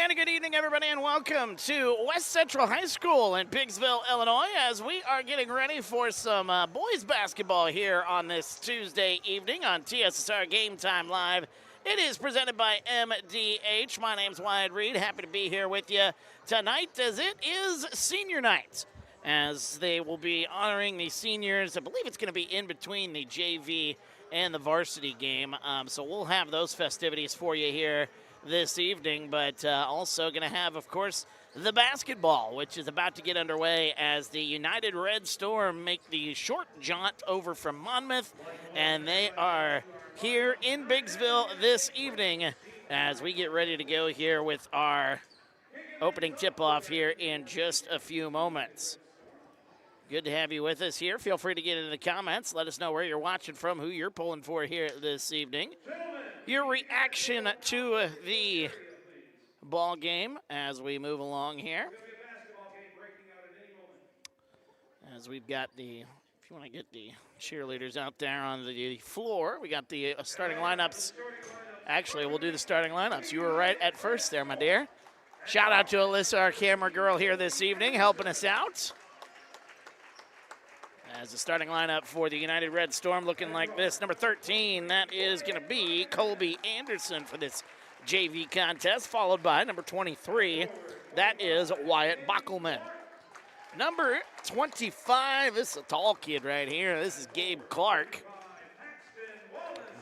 And a good evening, everybody, and welcome to West Central High School in Biggsville, Illinois, as we are getting ready for some boys basketball here on this Tuesday evening on TSSR Game Time Live. It is presented by MDH. My name's Wyatt Reed. Happy to be here with you tonight, as it is senior night, as they will be honoring the seniors. I believe it's going to be in between the JV and the varsity game, so we'll have those festivities for you here this evening, but also going to have, of course, the basketball, which is about to get underway as the United Red Storm make the short jaunt over from Monmouth, and they are here in Biggsville this evening as we get ready to go here with our opening tip-off here in just a few moments. Good to have you with us here. Feel free to get into the comments. Let us know where you're watching from, who you're pulling for here this evening. Your reaction to the ball game as we move along here. As we've got the, if you want to get the cheerleaders out there on the floor, we got the starting lineups. Actually, we'll do the starting lineups. You were right at first there, my dear. Shout out to Alyssa, our camera girl here this evening, helping us out. As the starting lineup for the United Red Storm looking like this. Number 13, that is going to be Colby Anderson for this JV contest, followed by number 23, that is Wyatt Bockelman. Number 25, this is a tall kid right here. This is Gabe Clark.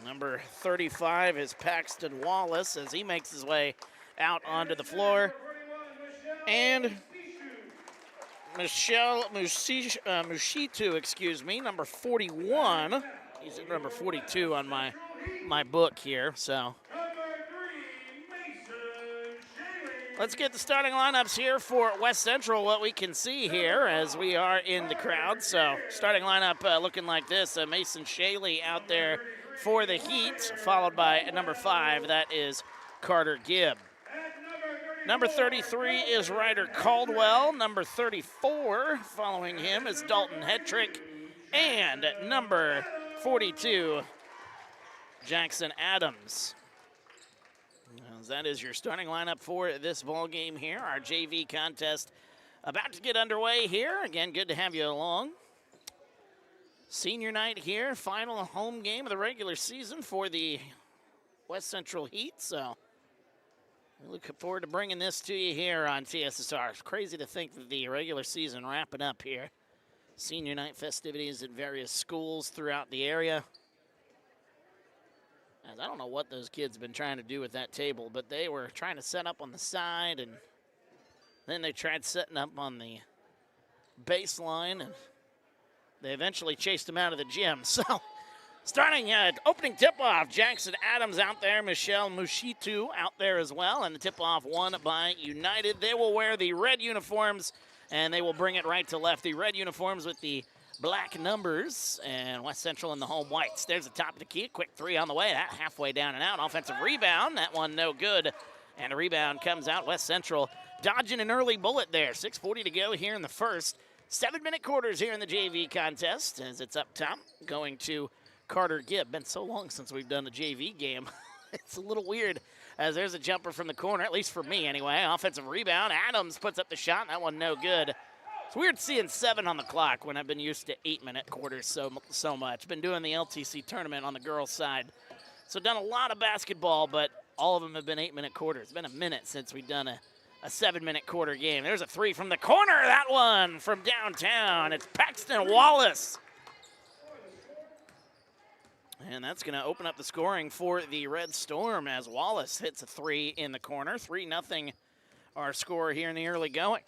Number 35 is Paxton Wallace as he makes his way out onto the floor. And Michelle Mushitu, number 41. He's at number 42 on my book here, so. Let's get the starting lineups here for West Central, what we can see here as we are in the crowd. So starting lineup looking like this. Mason Shaley out there for the Heat, followed by number 5, that is Carter Gibb. Number 33 is Ryder Caldwell. Number 34, following him, is Dalton Hetrick. And number 42, Jackson Adams. That is your starting lineup for this ball game here. Our JV contest about to get underway here. Again, good to have you along. Senior night here, final home game of the regular season for the West Central Heat. So we look forward to bringing this to you here on TSSR. It's crazy to think that the regular season wrapping up here. Senior night festivities at various schools throughout the area. As I don't know what those kids have been trying to do with that table, but they were trying to set up on the side, and then they tried setting up on the baseline, and they eventually chased them out of the gym. So starting opening tip-off, Jackson Adams out there, Michelle Mushitu out there as well, and the tip-off won by United. They will wear the red uniforms, and they will bring it right to left. The red uniforms with the black numbers, and West Central in the home whites. There's the top of the key. Quick three on the way. That halfway down and out. Offensive rebound. That one no good. And a rebound comes out. West Central dodging an early bullet there. 6:40 to go here in the first. 7-minute quarters here in the JV contest as it's up top going to Carter Gibb. Been so long since we've done the JV game. It's a little weird as there's a jumper from the corner, at least for me anyway. Offensive rebound. Adams puts up the shot. That one no good. It's weird seeing 7 on the clock when I've been used to 8-minute quarters so much. Been doing the LTC tournament on the girls' side. So done a lot of basketball, but all of them have been 8-minute quarters. It's been a minute since we've done a 7-minute quarter game. There's a 3 from the corner. That one from downtown. It's Paxton Wallace. And that's going to open up the scoring for the Red Storm as Wallace hits a 3 in the corner. 3-0 our score here in the early going.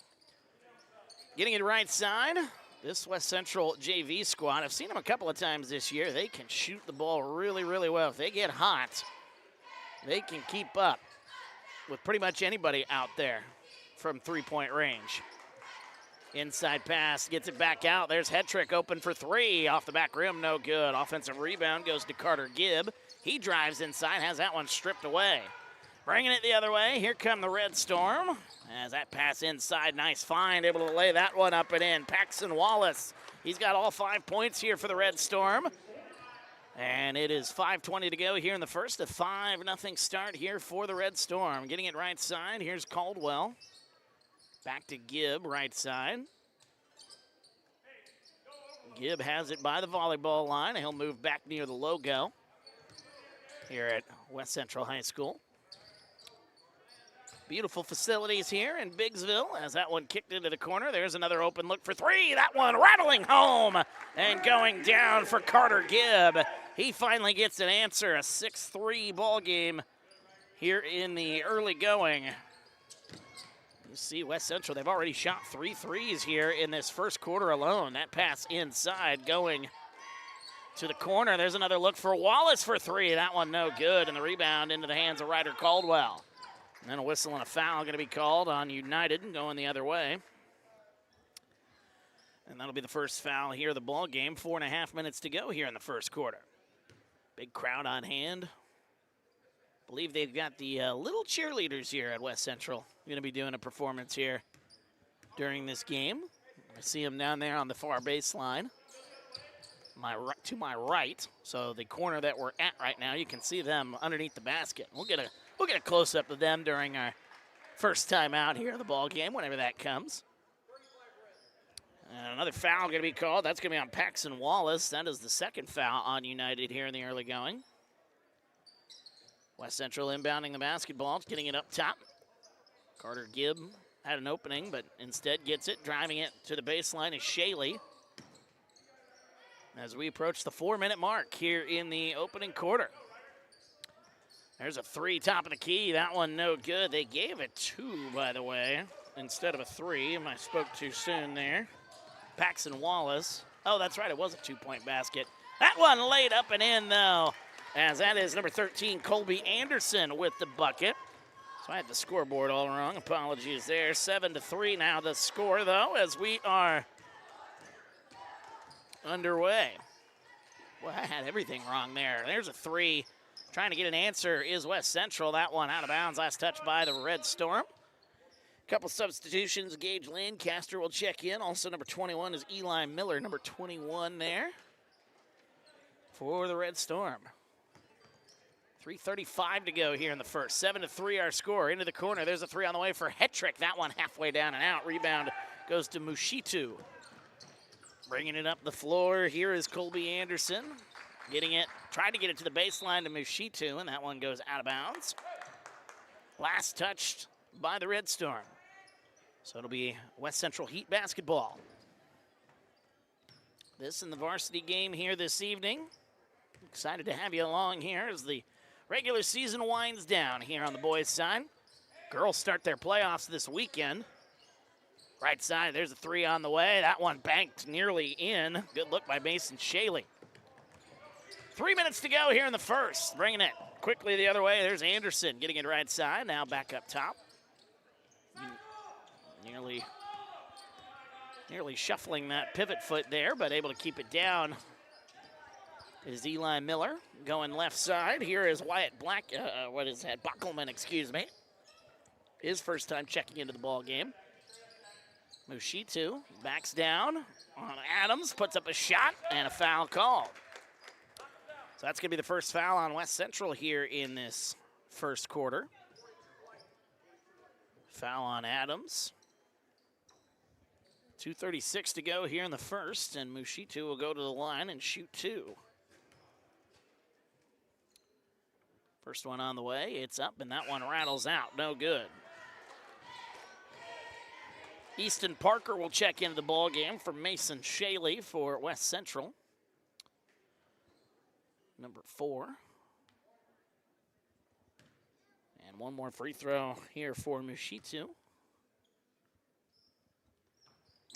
Getting it right side, this West Central JV squad, I've seen them a couple of times this year. They can shoot the ball really, really well. If they get hot, they can keep up with pretty much anybody out there from three-point range. Inside pass, gets it back out. There's Hetrick open for 3. Off the back rim, no good. Offensive rebound goes to Carter Gibb. He drives inside, has that one stripped away. Bringing it the other way, here come the Red Storm. As that pass inside, nice find, able to lay that one up and in. Paxton Wallace, he's got all 5 points here for the Red Storm. And it is 5:20 to go here in the first. A 5-0 start here for the Red Storm. Getting it right side. Here's Caldwell. Back to Gibb, right side. Gibb has it by the volleyball line. He'll move back near the logo here at West Central High School. Beautiful facilities here in Biggsville as that one kicked into the corner. There's another open look for three. That one rattling home and going down for Carter Gibb. He finally gets an answer, a 6-3 ball game here in the early going. You see West Central, they've already shot 3 threes here in this first quarter alone. That pass inside going to the corner. There's another look for Wallace for three. That one no good, and the rebound into the hands of Ryder Caldwell. And then a whistle and a foul going to be called on United going the other way. And that'll be the first foul here of the ball game. 4.5 minutes to go here in the first quarter. Big crowd on hand. Believe they've got the little cheerleaders here at West Central going to be doing a performance here during this game. I see them down there on the far baseline. To my right, so the corner that we're at right now, you can see them underneath the basket. We'll get a close-up of them during our first time out here in the ball game, whenever that comes. And another foul going to be called. That's going to be on Paxton Wallace. That is the second foul on United here in the early going. West Central inbounding the basketball, getting it up top. Carter Gibb had an opening, but instead gets it. Driving it to the baseline is Shaley. As we approach the 4-minute mark here in the opening quarter. There's a three, top of the key. That one no good. They gave it 2, by the way, instead of a 3. I spoke too soon there. Paxton Wallace. Oh, that's right. It was a 2-point basket. That one laid up and in, though, as that is number 13, Colby Anderson with the bucket. So I had the scoreboard all wrong. Apologies there. 7-3 now the score, though, as we are underway. Well, I had everything wrong there. There's a 3. Trying to get an answer is West Central. That one out of bounds. Last touch by the Red Storm. Couple substitutions. Gage Lancaster will check in. Also number 21 is Eli Miller. Number 21 there for the Red Storm. 3:35 to go here in the first. 7-3 our score. Into the corner. There's a 3 on the way for Hetrick. That one halfway down and out. Rebound goes to Mushitu. Bringing it up the floor. Here is Colby Anderson. Getting it, tried to get it to the baseline to Mushitu, and that one goes out of bounds. Last touched by the Red Storm. So it'll be West Central Heat basketball. This in the varsity game here this evening. Excited to have you along here as the regular season winds down here on the boys' side. Girls start their playoffs this weekend. Right side, there's a 3 on the way. That one banked nearly in. Good look by Mason Shaley. 3 minutes to go here in the first. Bringing it quickly the other way. There's Anderson getting it right side. Now back up top. Nearly shuffling that pivot foot there, but able to keep it down. It is Eli Miller going left side. Here is Wyatt Bockelman, excuse me. His first time checking into the ball game. Mushitu backs down on Adams, puts up a shot, and a foul called. So that's going to be the first foul on West Central here in this first quarter. Foul on Adams. 2:36 to go here in the first, and Mushitu will go to the line and shoot 2. First one on the way, it's up, and that one rattles out, no good. Easton Parker will check into the ball game for Mason Shaley for West Central. Number 4. And one more free throw here for Mushitu.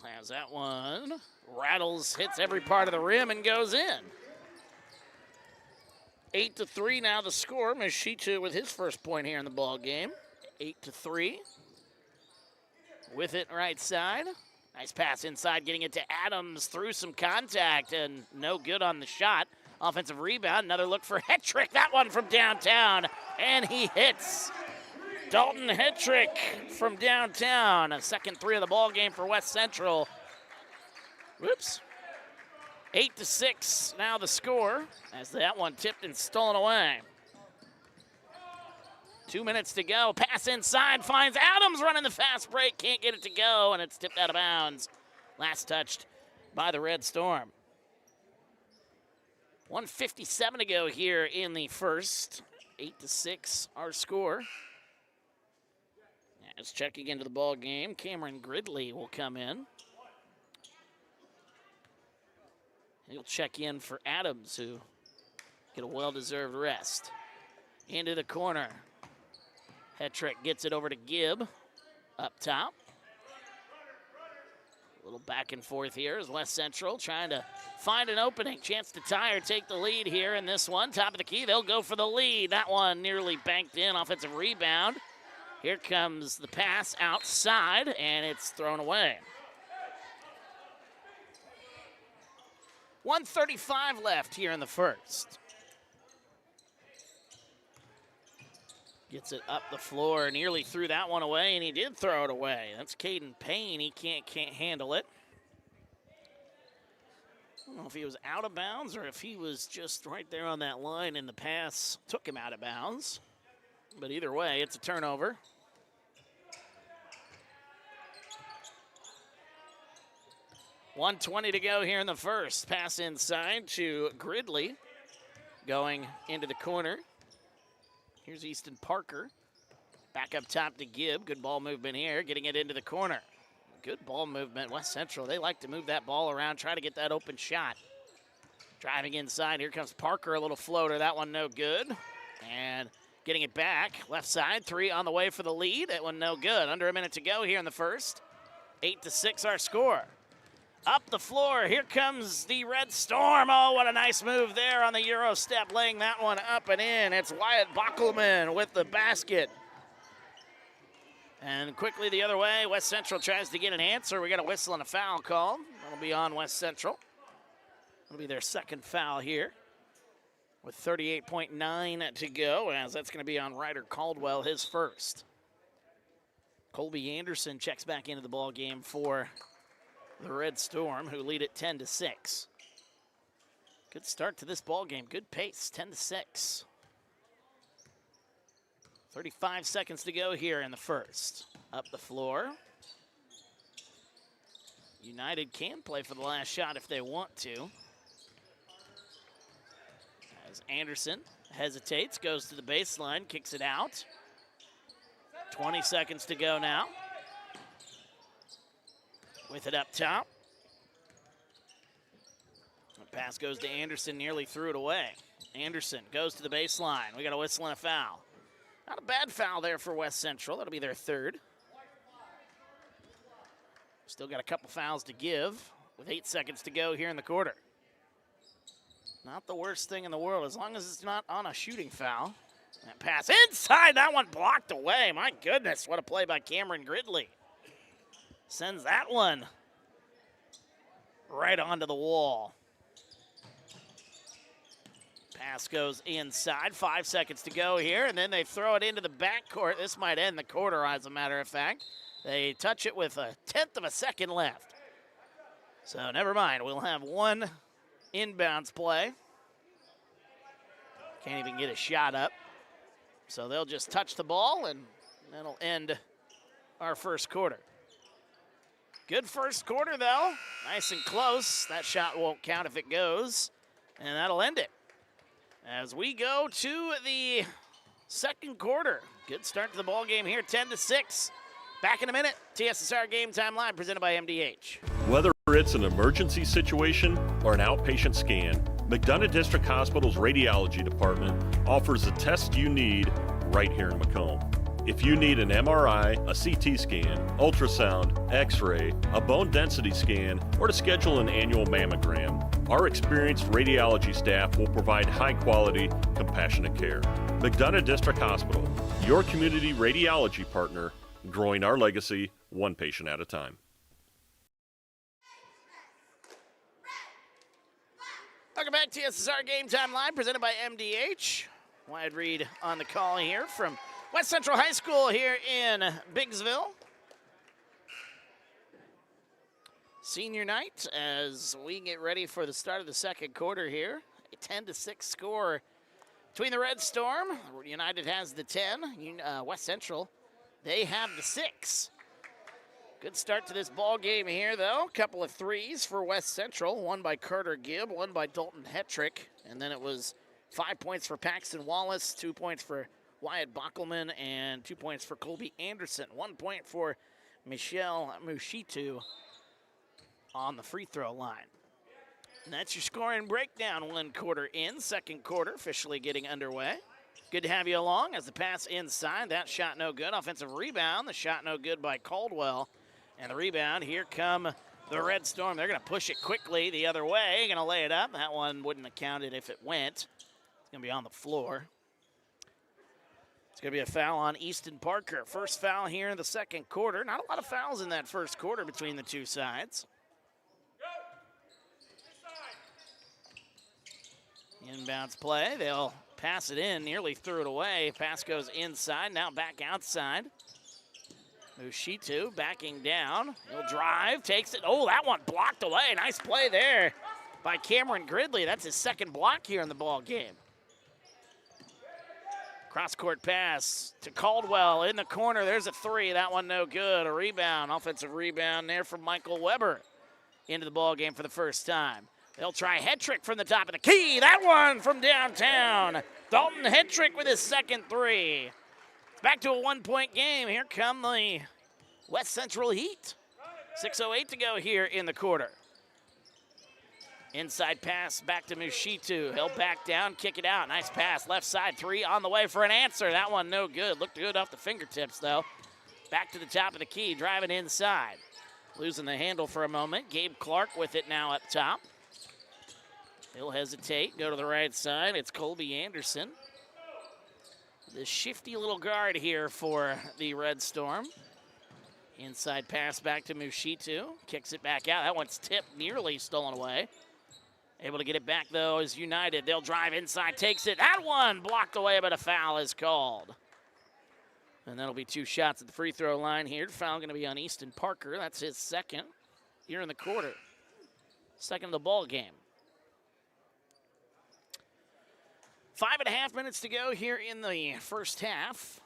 Has that one. Rattles, hits every part of the rim, and goes in. 8-3 now the score. Mushitu with his first point here in the ball game. 8-3. With it right side. Nice pass inside, getting it to Adams through some contact, and no good on the shot. Offensive rebound, another look for Hetrick. That one from downtown, and he hits. Dalton Hetrick from downtown. A second 3 of the ball game for West Central. Whoops. 8-6 now the score as that one tipped and stolen away. 2 minutes to go. Pass inside, finds Adams running the fast break. Can't get it to go, and it's tipped out of bounds. Last touched by the Red Storm. 1:57 to go here in the first. 8-6 our score. As checking into the ball game, Cameron Gridley will come in. He'll check in for Adams, who get a well-deserved rest. Into the corner. Hetrick gets it over to Gibb up top. A little back and forth here as West Central trying to find an opening. Chance to tie or take the lead here in this one. Top of the key, they'll go for the lead. That one nearly banked in. Offensive rebound. Here comes the pass outside, and it's thrown away. 1:35 left here in the first. Gets it up the floor, nearly threw that one away, and he did throw it away. That's Caden Payne. He can't handle it. I don't know if he was out of bounds or if he was just right there on that line and the pass took him out of bounds. But either way, it's a turnover. .120 to go here in the first. Pass inside to Gridley. Going into the corner. Here's Easton Parker. Back up top to Gibb. Good ball movement here. Getting it into the corner. Good ball movement. West Central, they like to move that ball around. Try to get that open shot. Driving inside. Here comes Parker. A little floater. That one no good. And getting it back. Left side. 3 on the way for the lead. That one no good. Under a minute to go here in the first. 8-6 our score. Up the floor, here comes the Red Storm. Oh, what a nice move there on the Euro step, laying that one up and in. It's Wyatt Bockelman with the basket. And quickly the other way, West Central tries to get an answer. We got a whistle and a foul call. That'll be on West Central. That'll be their second foul here with 38.9 to go, as that's going to be on Ryder Caldwell, his first. Colby Anderson checks back into the ball game for the Red Storm, who lead it 10-6. Good start to this ball game. Good pace, 10-6. 35 seconds to go here in the first. Up the floor. United can play for the last shot if they want to. As Anderson hesitates, goes to the baseline, kicks it out. 20 seconds to go now. With it up top. The pass goes to Anderson, nearly threw it away. Anderson goes to the baseline. We got a whistle and a foul. Not a bad foul there for West Central. That'll be their third. Still got a couple fouls to give with 8 seconds to go here in the quarter. Not the worst thing in the world, as long as it's not on a shooting foul. That pass inside, that one blocked away. My goodness, what a play by Cameron Gridley. Sends that one right onto the wall. Pass goes inside. 5 seconds to go here, and then they throw it into the backcourt. This might end the quarter, as a matter of fact. They touch it with 1/10 of a second left. So never mind. We'll have one inbounds play. Can't even get a shot up. So they'll just touch the ball, and that'll end our first quarter. Good first quarter, though. Nice and close. That shot won't count if it goes, and that'll end it. As we go to the second quarter. Good start to the ball game here, 10-6. Back in a minute. TSSR Game Time Live, presented by MDH. Whether it's an emergency situation or an outpatient scan, McDonough District Hospital's radiology department offers the test you need right here in Macomb. If you need an MRI, a CT scan, ultrasound, x-ray, a bone density scan, or to schedule an annual mammogram, our experienced radiology staff will provide high-quality, compassionate care. McDonough District Hospital, your community radiology partner, growing our legacy one patient at a time. Welcome back to TSSR Game Time Live, presented by MDH. Wide read on the call here from West Central High School here in Biggsville. senior night as we get ready for the start of the second quarter here. A 10-6 score between the Red Storm. United has the 10. West Central, they have the 6. Good start to this ball game here, though. A couple of threes for West Central. One by Carter Gibb, one by Dalton Hetrick. And then it was 5 points for Paxton Wallace, 2 points for Wyatt Bockelman, and 2 points for Colby Anderson. 1 point for Michelle Mushitu on the free throw line. And that's your scoring breakdown. 1 quarter in, second quarter officially getting underway. Good to have you along as the pass inside. That shot no good. Offensive rebound. The shot no good by Caldwell. And the rebound, here come the Red Storm. They're going to push it quickly the other way. Going to lay it up. That one wouldn't have counted if it went. It's going to be on the floor. It's going to be a foul on Easton Parker. First foul here in the second quarter. Not a lot of fouls in that first quarter between the two sides. Inbounds play. They'll pass it in. Nearly threw it away. Pass goes inside. Now back outside. Mushitu backing down. He'll drive, takes it. Oh, that one blocked away. Nice play there by Cameron Gridley. That's his second block here in the ball game. Cross-court pass to Caldwell in the corner. There's a three. That one no good. A rebound, offensive rebound there from Michael Weber into the ball game for the first time. They'll try Hetrick from the top of the key. That one from downtown. Dalton Hetrick with his second three. Back to a 1 point game. Here come the West Central Heat. 6:08 to go here in the quarter. Inside pass back to Mushitu. He'll back down, kick it out. Nice pass, left side, three on the way for an answer. That one no good. Looked good off the fingertips, though. Back to the top of the key, driving inside. Losing the handle for a moment. Gabe Clark with it now up top. He'll hesitate, go to the right side. It's Colby Anderson. The shifty little guard here for the Red Storm. Inside pass back to Mushitu. Kicks it back out. That one's tipped, nearly stolen away. Able to get it back, though, is United. They'll drive inside, takes it. That one blocked away, but a foul is called. And that'll be 2 shots at the free throw line here. Foul going to be on Easton Parker. That's his second here in the quarter. Second of the ball game. 5.5 minutes to go here in the first half.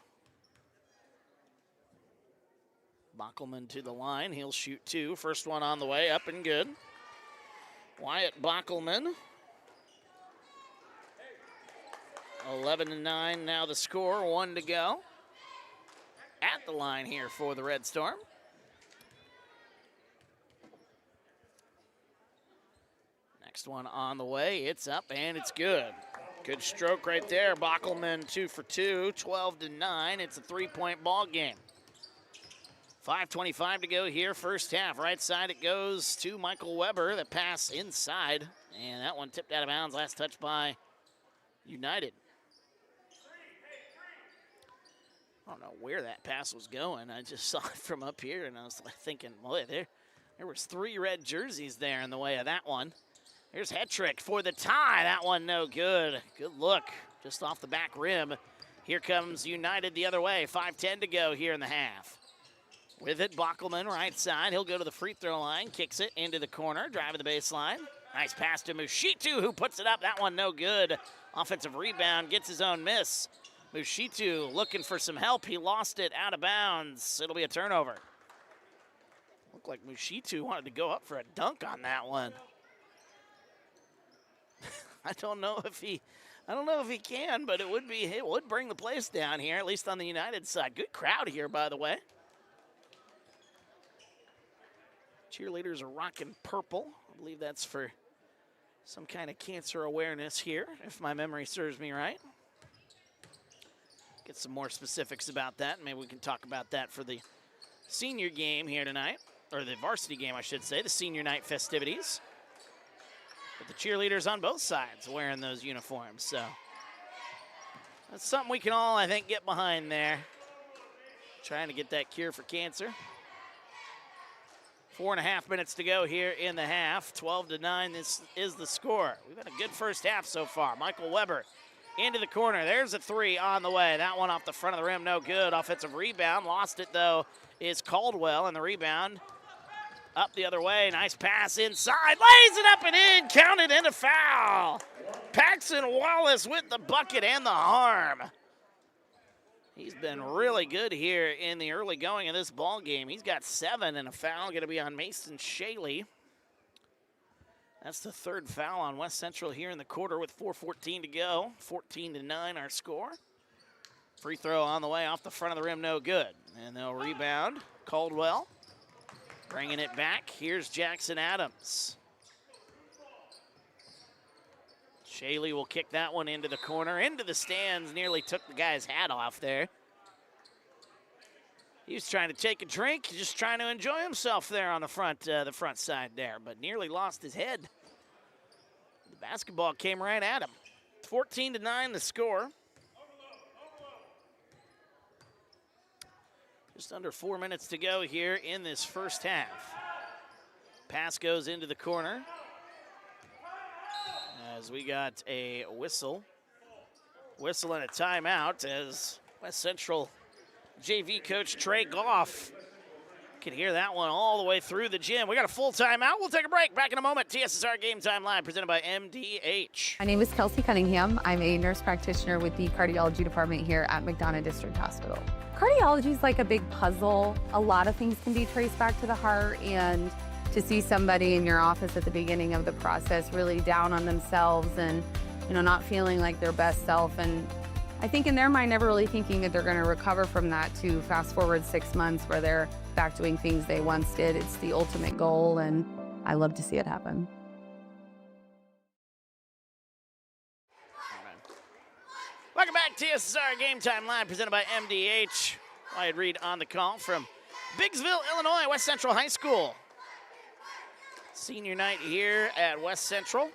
Bockelman to the line. He'll shoot 2. First one on the way, up and good. Wyatt Bockelman. 11-9 now the score. 1 to go. At the line here for the Red Storm. Next one on the way. It's up and it's good. Good stroke right there. Bockelman 2 for 2, 12-9. It's a 3-point ball game. 5:25 to go here, first half. Right side it goes to Michael Weber. The pass inside, and that one tipped out of bounds. Last touch by United. I don't know where that pass was going. I just saw it from up here, and I was like thinking, boy, there was 3 red jerseys there in the way of that one. Here's Hetrick for the tie. That one no good. Good look, just off the back rim. Here comes United the other way. 5:10 to go here in the half. With it, Bockelman right side. He'll go to the free throw line, kicks it into the corner, driving the baseline. Nice pass to Mushitu, who puts it up. That one no good. Offensive rebound, gets his own miss. Mushitu looking for some help. He lost it out of bounds. It'll be a turnover. Looked like Mushitu wanted to go up for a dunk on that one. I don't know if he can, but it would bring the place down here, at least on the United side. Good crowd here, by the way. Cheerleaders are rocking purple. I believe that's for some kind of cancer awareness here, if my memory serves me right. Get some more specifics about that. Maybe we can talk about that for the senior game here tonight, or the varsity game, I should say, the senior night festivities. But the cheerleaders on both sides wearing those uniforms, so that's something we can all, I think, get behind there. Trying to get that cure for cancer. 4.5 minutes to go here in the half. 12-9, this is the score. We've had a good first half so far. Michael Weber into the corner. There's a 3 on the way. That one off the front of the rim, no good. Offensive rebound, lost it though, is Caldwell, and the rebound Up the other way, nice pass inside, lays it up and in, counted and a foul. Paxton Wallace with the bucket and the harm. He's been really good here in the early going of this ball game. He's got 7 and a foul going to be on Mason Shaley. That's the 3rd foul on West Central here in the quarter with 4:14 to go. 14-9 our score. Free throw on the way off the front of the rim, no good. And they'll rebound. Caldwell bringing it back. Here's Jackson Adams. Shaley will kick that one into the corner, into the stands, nearly took the guy's hat off there. He was trying to take a drink, just trying to enjoy himself there on the front side there, but nearly lost his head. The basketball came right at him. 14-9 the score. Just under 4 minutes to go here in this first half. Pass goes into the corner. As we got a whistle and a timeout as West Central JV coach Trey Goff can hear that one all the way through the gym. We got a full timeout. We'll take a break. Back in a moment. TSSR Game Time Live presented by MDH. My name is Kelsey Cunningham. I'm a nurse practitioner with the cardiology department here at McDonough District Hospital. Cardiology is like a big puzzle. A lot of things can be traced back to the heart, and to see somebody in your office at the beginning of the process really down on themselves and, not feeling like their best self, and I think in their mind never really thinking that they're going to recover from that, to fast forward 6 months where they're back doing things they once did. It's the ultimate goal, and I love to see it happen. Welcome back, TSSR Game Time Live presented by MDH. Wyatt Reed on the call from Biggsville, Illinois, West Central High School. Senior night here at West Central.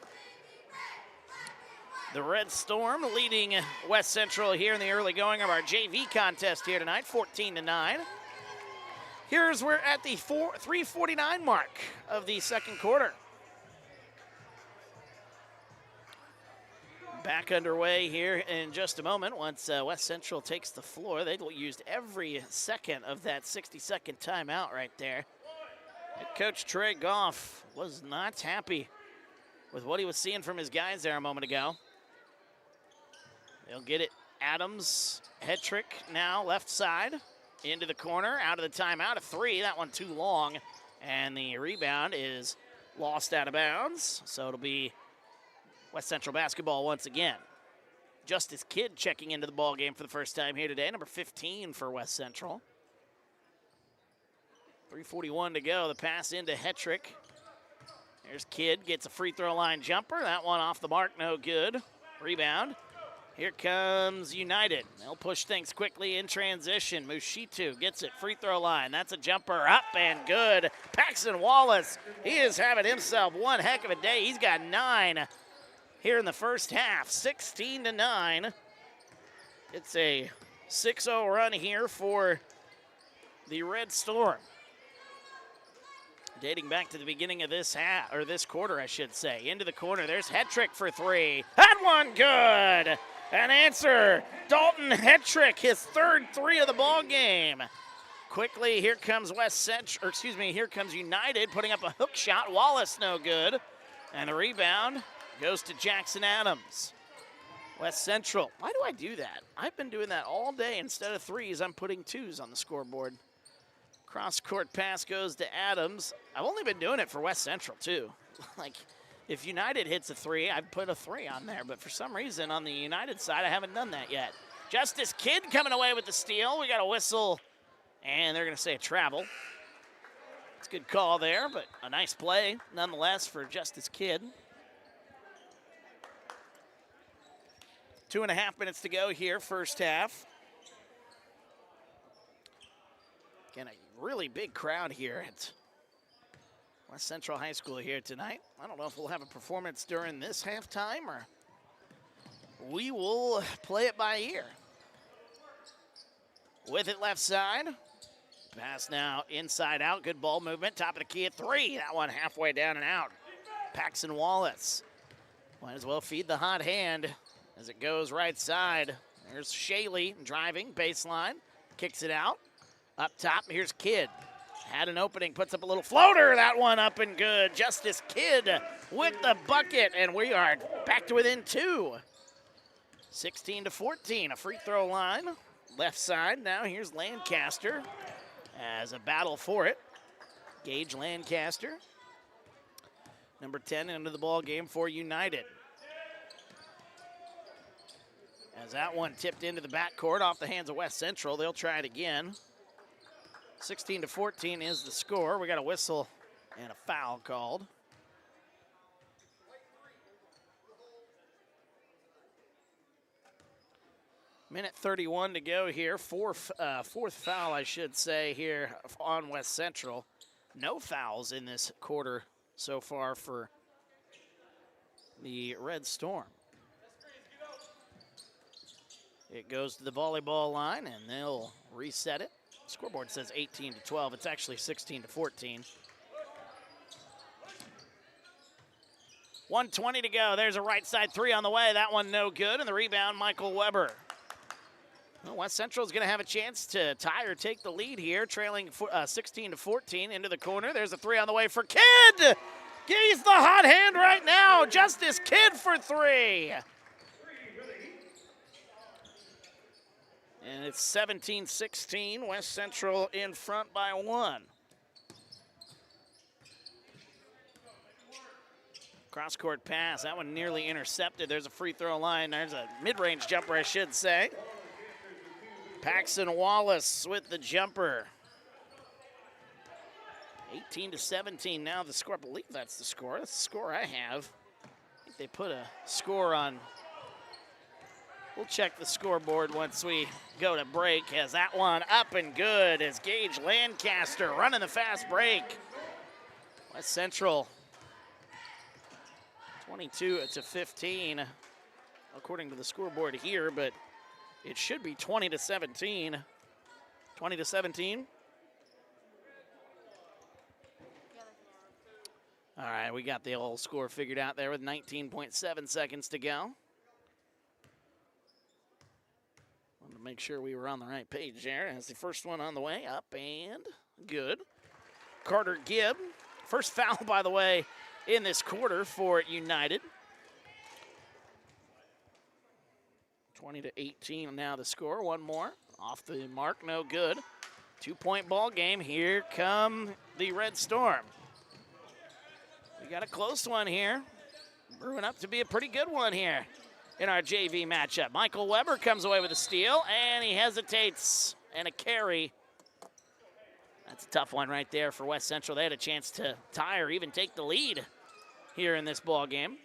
The Red Storm leading West Central here in the early going of our JV contest here tonight, 14-9. Here's we're at the 3:49 mark of the second quarter. Back underway here in just a moment. Once West Central takes the floor, they used every second of that 60-second timeout right there. Coach Trey Goff was not happy with what he was seeing from his guys there a moment ago. They'll get it. Adams, head trick now, left side, into the corner, out of the timeout, a 3. That one too long, and the rebound is lost out of bounds, so it'll be West Central basketball once again. Justice Kidd checking into the ball game for the first time here today, number 15 for West Central. 3:41 to go. The pass into Hetrick. There's Kidd, gets a free throw line jumper. That one off the mark, no good. Rebound. Here comes United. They'll push things quickly in transition. Mushitu gets it, free throw line. That's a jumper up and good. Paxton Wallace, he is having himself one heck of a day. He's got 9 here in the first half, 16-9. It's a 6-0 run here for the Red Storm. Dating back to the beginning of this half, or this quarter, I should say. Into the corner, there's Hetrick for 3. That one good! An answer, Dalton Hetrick, his 3rd 3 of the ball game. Quickly, here comes here comes United, putting up a hook shot. Wallace, no good. And the rebound goes to Jackson Adams. West Central, why do I do that? I've been doing that all day. Instead of 3s, I'm putting 2s on the scoreboard. Cross-court pass goes to Adams. I've only been doing it for West Central, too. Like, if United hits a 3, I'd put a 3 on there. But for some reason, on the United side, I haven't done that yet. Justice Kidd coming away with the steal. We got a whistle, and they're going to say a travel. It's a good call there, but a nice play, nonetheless, for Justice Kidd. 2.5 minutes to go here, first half. Again, a really big crowd here at West Central High School here tonight. I don't know if we'll have a performance during this halftime or we will play it by ear. With it left side. Pass now inside out. Good ball movement. Top of the key at 3. That one halfway down and out. Paxton Wallace. Might as well feed the hot hand as it goes right side. There's Shaley driving baseline. Kicks it out. Up top, here's Kidd. had an opening, puts up a little floater. That one up and good. Justice Kidd with the bucket, and we are back to within 2. 16-14, a free throw line. Left side, now here's Lancaster as a battle for it. Gage Lancaster, number 10 into the ball game for United. As that one tipped into the backcourt off the hands of West Central, they'll try it again. 16-14 is the score. We got a whistle and a foul called. Minute 31 to go here. Fourth foul, I should say, here on West Central. No fouls in this quarter so far for the Red Storm. It goes to the volleyball line, and they'll reset it. Scoreboard says 18-12. It's actually 16-14. 1:20 to go. There's a right side three on the way. That one no good, and the rebound, Michael Weber. Well, West Central is going to have a chance to tie or take the lead here, trailing 16-14 into the corner. There's a three on the way for Kidd. He's the hot hand right now. Justice Kidd for three. And it's 17-16. West Central in front by 1. Cross-court pass. That one nearly intercepted. There's a free throw line. There's a mid-range jumper, I should say. Paxton Wallace with the jumper. 18-17 now the score. I believe that's the score. That's the score I have. I think they put a score on. We'll check the scoreboard once we go to break. As that one up and good as Gage Lancaster running the fast break. West Central 22-15 according to the scoreboard here, but it should be 20-17. 20-17. All right, we got the old score figured out there with 19.7 seconds to go. Wanted to make sure we were on the right page there. As the first one on the way, up and good. Carter Gibb, first foul, by the way, in this quarter for United. 20-18 now the score. One more off the mark, no good. 2-point ball game. Here come the Red Storm. We got a close one here. Brewing up to be a pretty good one here in our JV matchup. Michael Weber comes away with a steal, and he hesitates, and a carry. That's a tough one right there for West Central. They had a chance to tie or even take the lead here in this ball game.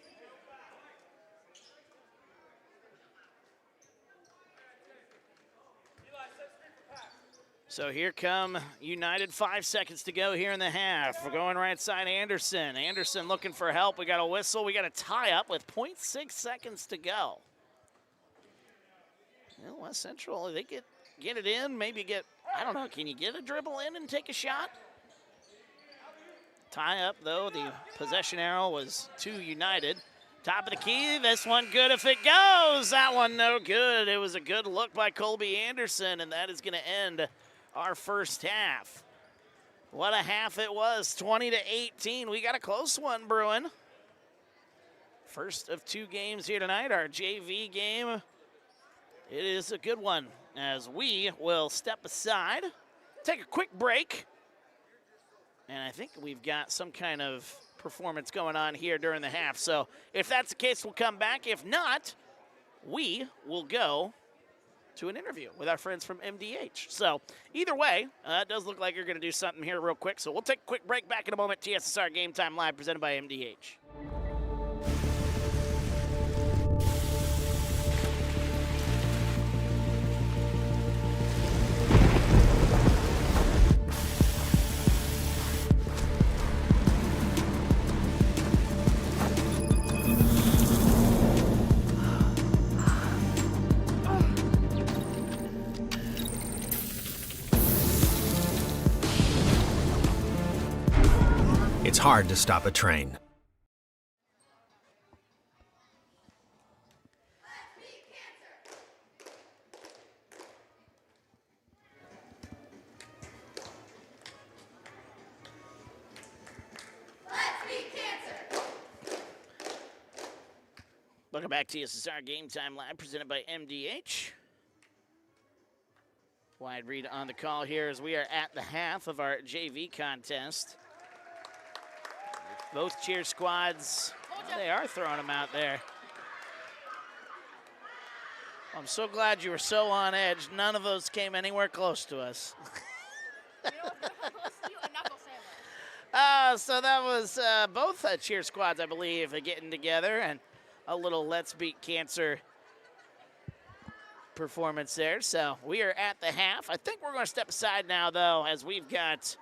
So here come United, 5 seconds to go here in the half. We're going right side, Anderson. Anderson looking for help. We got a whistle. We got a tie up with 0.6 seconds to go. Well, West Central, they get it in, maybe get, I don't know, can you get a dribble in and take a shot? Tie up, though. The possession arrow was to United. Top of the key, this one good if it goes. That one no good. It was a good look by Colby Anderson, and that is going to end our first half. What a half it was, 20-18. We got a close one brewing. First of 2 games here tonight, our JV game. It is a good one as we will step aside, take a quick break. And I think we've got some kind of performance going on here during the half. So if that's the case, we'll come back. If not, we will go to an interview with our friends from MDH. So either way, it does look like you're going to do something here real quick. So we'll take a quick break. Back in a moment. TSSR Game Time Live presented by MDH. It's hard to stop a train. Welcome back to TSSR Game Time Live, presented by MDH. Wide read on the call here as we are at the half of our JV contest. Both cheer squads, well, they are throwing them out there. I'm so glad you were so on edge. None of those came anywhere close to us. So that was both cheer squads, I believe, getting together, and a little Let's Beat Cancer performance there. So we are at the half. I think we're going to step aside now, though, as we've got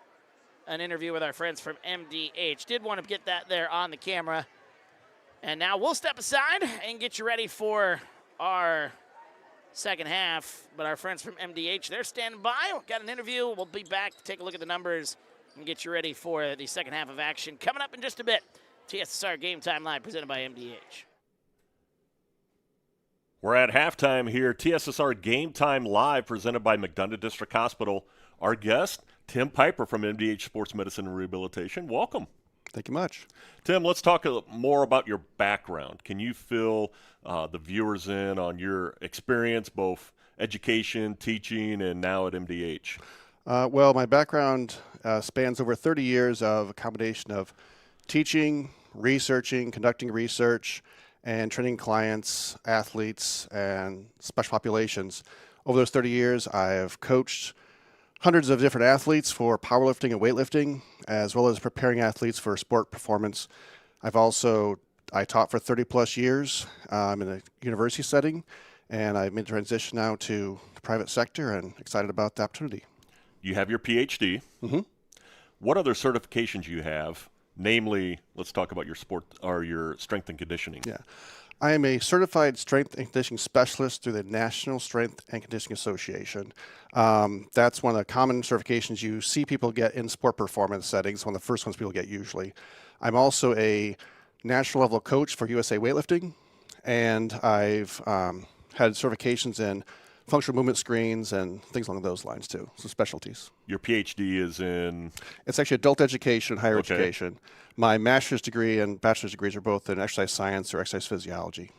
an interview with our friends from MDH. Did want to get that there on the camera. And now we'll step aside and get you ready for our second half. But our friends from MDH, they're standing by. We've got an interview. We'll be back to take a look at the numbers and get you ready for the second half of action coming up in just a bit. TSSR Game Time Live, presented by MDH. We're at halftime here. TSSR Game Time Live, presented by McDonough District Hospital. Our guest, Tim Piper from MDH Sports Medicine and Rehabilitation. Welcome. Thank you much. Tim, let's talk more about your background. Can you fill the viewers in on your experience, both education, teaching, and now at MDH? Well, my background spans over 30 years of a combination of teaching, researching, conducting research, and training clients, athletes, and special populations. Over those 30 years, I have coached hundreds of different athletes for powerlifting and weightlifting, as well as preparing athletes for sport performance. I taught for 30 plus years in a university setting, and I've made the transition now to the private sector and excited about the opportunity. You have your PhD. Mm-hmm. What other certifications you have? Namely, let's talk about your sport or your strength and conditioning. Yeah. I am a certified strength and conditioning specialist through the National Strength and Conditioning Association. That's one of the common certifications you see people get in sport performance settings, one of the first ones people get usually. I'm also a national level coach for USA Weightlifting, and I've had certifications in functional movement screens and things along those lines too, so specialties. Your PhD is in? It's actually adult education, higher education. My master's degree and bachelor's degrees are both in exercise science or exercise physiology.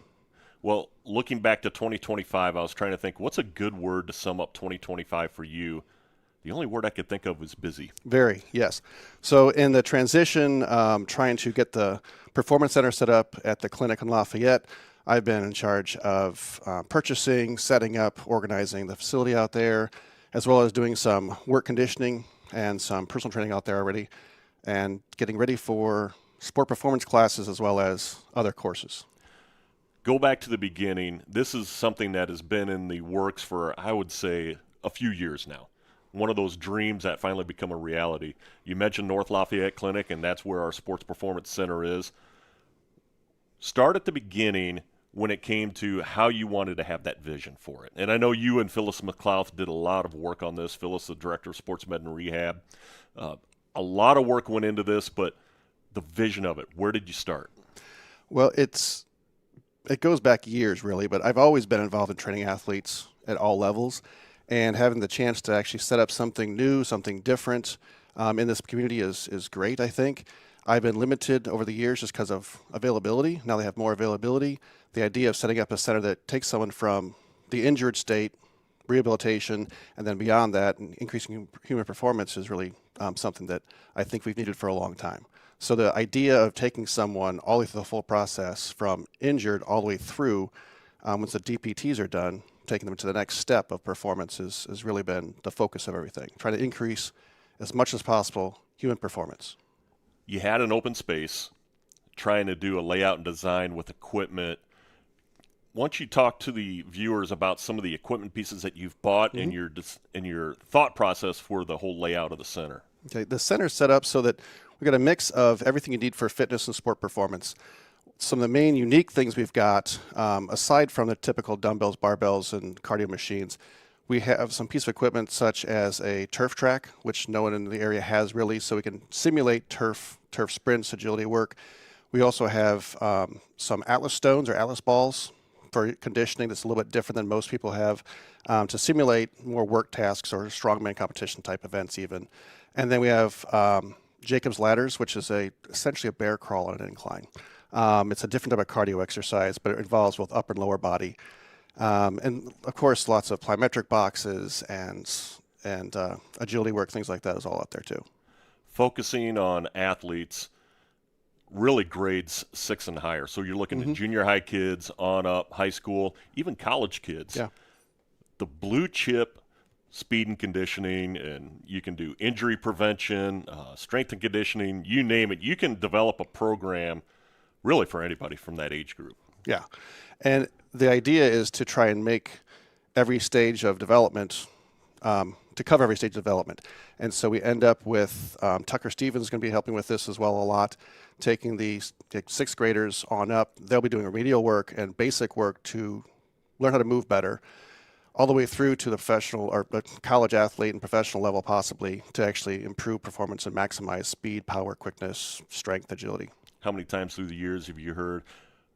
Well, looking back to 2025, I was trying to think, what's a good word to sum up 2025 for you? The only word I could think of was busy. Very, yes. So in the transition, trying to get the performance center set up at the clinic in Lafayette, I've been in charge of purchasing, setting up, organizing the facility out there, as well as doing some work conditioning and some personal training out there already, and getting ready for sport performance classes as well as other courses. Go back to the beginning. This is something that has been in the works for, I would say, a few years now. One of those dreams that finally become a reality. You mentioned North Lafayette Clinic, and that's where our Sports Performance Center is. Start at the beginning when it came to how you wanted to have that vision for it. And I know you and Phyllis McLeod did a lot of work on this. Phyllis, the Director of Sports Med and Rehab. A lot of work went into this, but the vision of it, where did you start? Well, it goes back years, really, but I've always been involved in training athletes at all levels, and having the chance to actually set up something new, something different in this community is great, I think. I've been limited over the years just because of availability. Now they have more availability. The idea of setting up a center that takes someone from the injured state, rehabilitation, and then beyond that, and increasing human performance is really something that I think we've needed for a long time. So the idea of taking someone all the way through the full process from injured all the way through, once the DPTs are done, taking them to the next step of performance has really been the focus of everything. Trying to increase as much as possible human performance. You had an open space, trying to do a layout and design with equipment. Once you talk to the viewers about some of the equipment pieces that you've bought and your thought process for the whole layout of the center. Okay, the center's set up so that we've got a mix of everything you need for fitness and sport performance. Some of the main unique things we've got, aside from the typical dumbbells, barbells, and cardio machines, we have some piece of equipment such as a turf track, which no one in the area has really, so we can simulate turf sprints, agility work. We also have some Atlas stones or Atlas balls for conditioning that's a little bit different than most people have to simulate more work tasks or strongman competition type events even. And then we have Jacob's ladders, which is essentially a bear crawl on an incline. It's a different type of cardio exercise, but it involves both upper and lower body. And of course, lots of plyometric boxes and agility work, things like that is all out there too. Focusing on athletes, really grades 6 and higher. So you're looking at junior high kids on up, high school, even college kids. Yeah. The blue chip speed and conditioning, and you can do injury prevention, strength and conditioning, you name it. You can develop a program really for anybody from that age group. Yeah. And the idea is to try and make every stage of development, to cover every stage of development. And so we end up with Tucker Stevens is going to be helping with this as well a lot, taking the 6th graders on up. They'll be doing remedial work and basic work to learn how to move better, all the way through to the professional or the college athlete and professional level possibly, to actually improve performance and maximize speed, power, quickness, strength, agility. How many times through the years have you heard,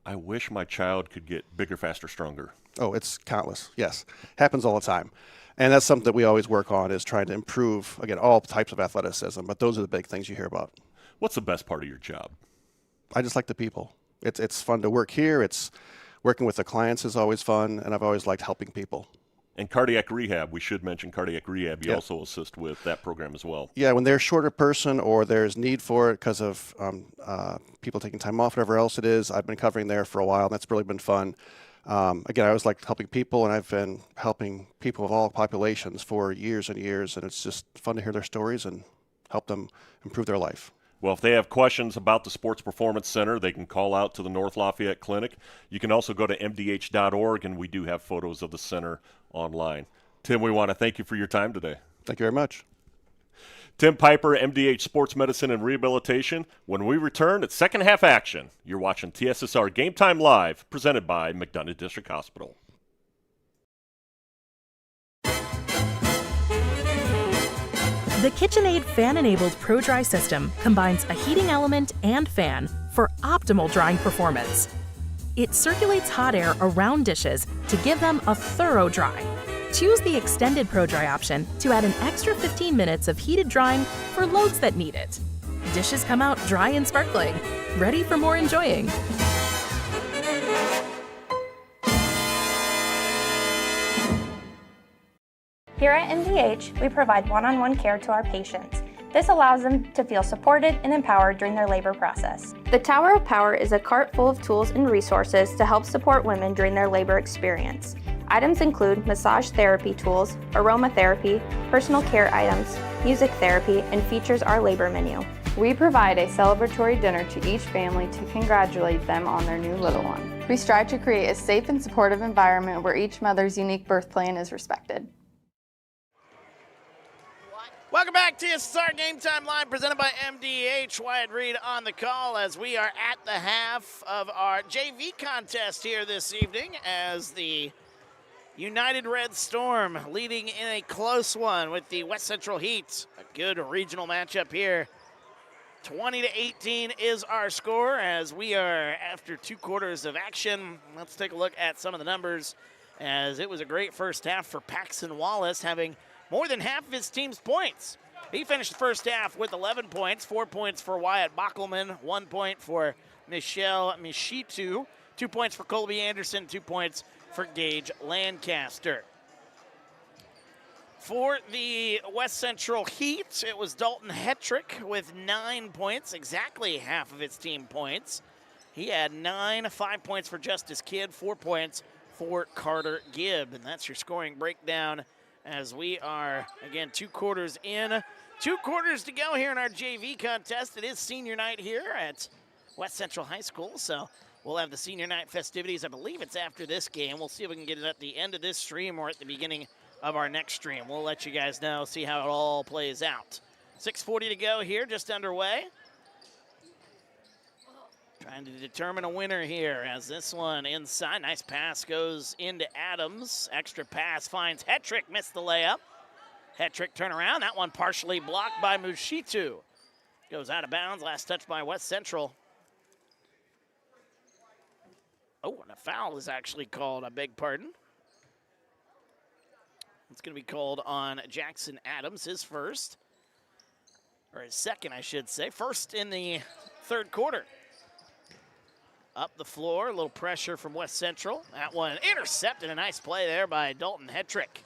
I wish my child could get bigger, faster, stronger? Oh, it's countless. Yes. Happens all the time. And that's something that we always work on, is trying to improve, again, all types of athleticism. But those are the big things you hear about. What's the best part of your job? I just like the people. It's fun to work here. It's working with the clients is always fun. And I've always liked helping people. And cardiac rehab, we should mention cardiac rehab. You also assist with that program as well. Yeah, when they're short of person or there's need for it because of people taking time off, whatever else it is, I've been covering there for a while, and that's really been fun. Again, I always like helping people, and I've been helping people of all populations for years and years, and it's just fun to hear their stories and help them improve their life. Well, if they have questions about the Sports Performance Center, they can call out to the North Lafayette Clinic. You can also go to mdh.org, and we do have photos of the center online. Tim, we want to thank you for your time today. Thank you very much. Tim Piper, MDH Sports Medicine and Rehabilitation. When we return, it's second half action. You're watching TSSR Game Time Live, presented by McDonough District Hospital. The KitchenAid fan-enabled Pro Dry system combines a heating element and fan for optimal drying performance. It circulates hot air around dishes to give them a thorough dry. Choose the extended Pro Dry option to add an extra 15 minutes of heated drying for loads that need it. Dishes come out dry and sparkling, ready for more enjoying. Here at MDH, we provide one-on-one care to our patients. This allows them to feel supported and empowered during their labor process. The Tower of Power is a cart full of tools and resources to help support women during their labor experience. Items include massage therapy tools, aromatherapy, personal care items, music therapy, and features our labor menu. We provide a celebratory dinner to each family to congratulate them on their new little one. We strive to create a safe and supportive environment where each mother's unique birth plan is respected. Welcome back to TSSR Game Time Live, presented by MDH. Wyatt Reed on the call as we are at the half of our JV contest here this evening, as the United Red Storm leading in a close one with the West Central Heat. A good regional matchup here. 20-18 is our score as we are after 2 quarters of action. Let's take a look at some of the numbers, as it was a great first half for Paxton Wallace, having more than half of his team's points. He finished the first half with 11 points, 4 points for Wyatt Bockelman, 1 point for Michelle Mishitu, 2 points for Colby Anderson, 2 points for Gage Lancaster. For the West Central Heat, it was Dalton Hetrick with 9 points, exactly half of his team points. He had 9, 5 points for Justice Kidd, 4 points for Carter Gibb, and that's your scoring breakdown as we are, again, 2 quarters in. 2 quarters to go here in our JV contest. It is senior night here at West Central High School, so we'll have the senior night festivities. I believe it's after this game. We'll see if we can get it at the end of this stream or at the beginning of our next stream. We'll let you guys know, see how it all plays out. 6:40 to go here, just underway. Trying to determine a winner here as this one inside. Nice pass goes into Adams. Extra pass finds Hetrick, missed the layup. Hetrick turnaround. That one partially blocked by Mushitu. Goes out of bounds. Last touch by West Central. Oh, and a foul is actually called. I beg pardon. It's going to be called on Jackson Adams, his first. or his second, I should say. First in the third quarter. Up the floor, a little pressure from West Central. That one intercepted, a nice play there by Dalton Hetrick.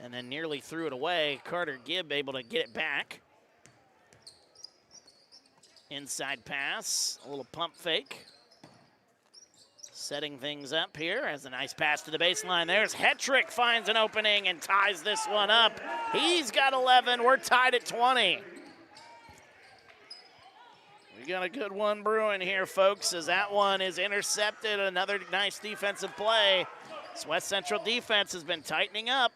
And then nearly threw it away. Carter Gibb able to get it back. Inside pass, a little pump fake. Setting things up here as a nice pass to the baseline. There's Hetrick, finds an opening and ties this one up. He's got 11, we're tied at 20. We got a good one brewing here, folks, as that one is intercepted. Another nice defensive play. This West Central defense has been tightening up.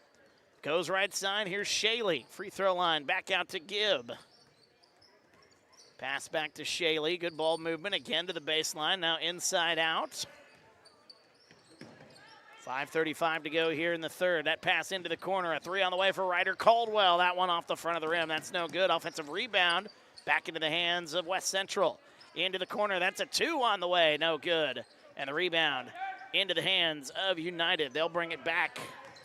Goes right side, here's Shaley. Free throw line, back out to Gibb. Pass back to Shaley, good ball movement, again to the baseline, now inside out. 5:35 to go here in the third. That pass into the corner, a three on the way for Ryder Caldwell. That one off the front of the rim, that's no good. Offensive rebound. Back into the hands of West Central. Into the corner, that's a two on the way, no good. And the rebound into the hands of United. They'll bring it back.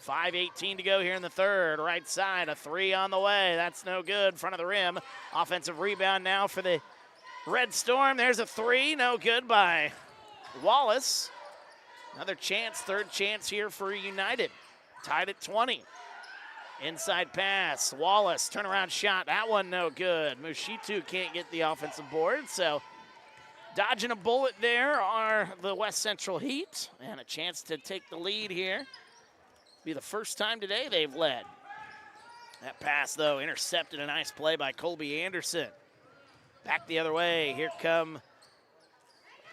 5:18 to go here in the third. Right side, a three on the way. That's no good, front of the rim. Offensive rebound now for the Red Storm. There's a three, no good by Wallace. Another chance, third chance here for United. Tied at 20. Inside pass, Wallace, turnaround shot, that one no good. Mushitu can't get the offensive board, so dodging a bullet there are the West Central Heat, and a chance to take the lead here. Be the first time today they've led. That pass, though, intercepted, a nice play by Colby Anderson. Back the other way, here come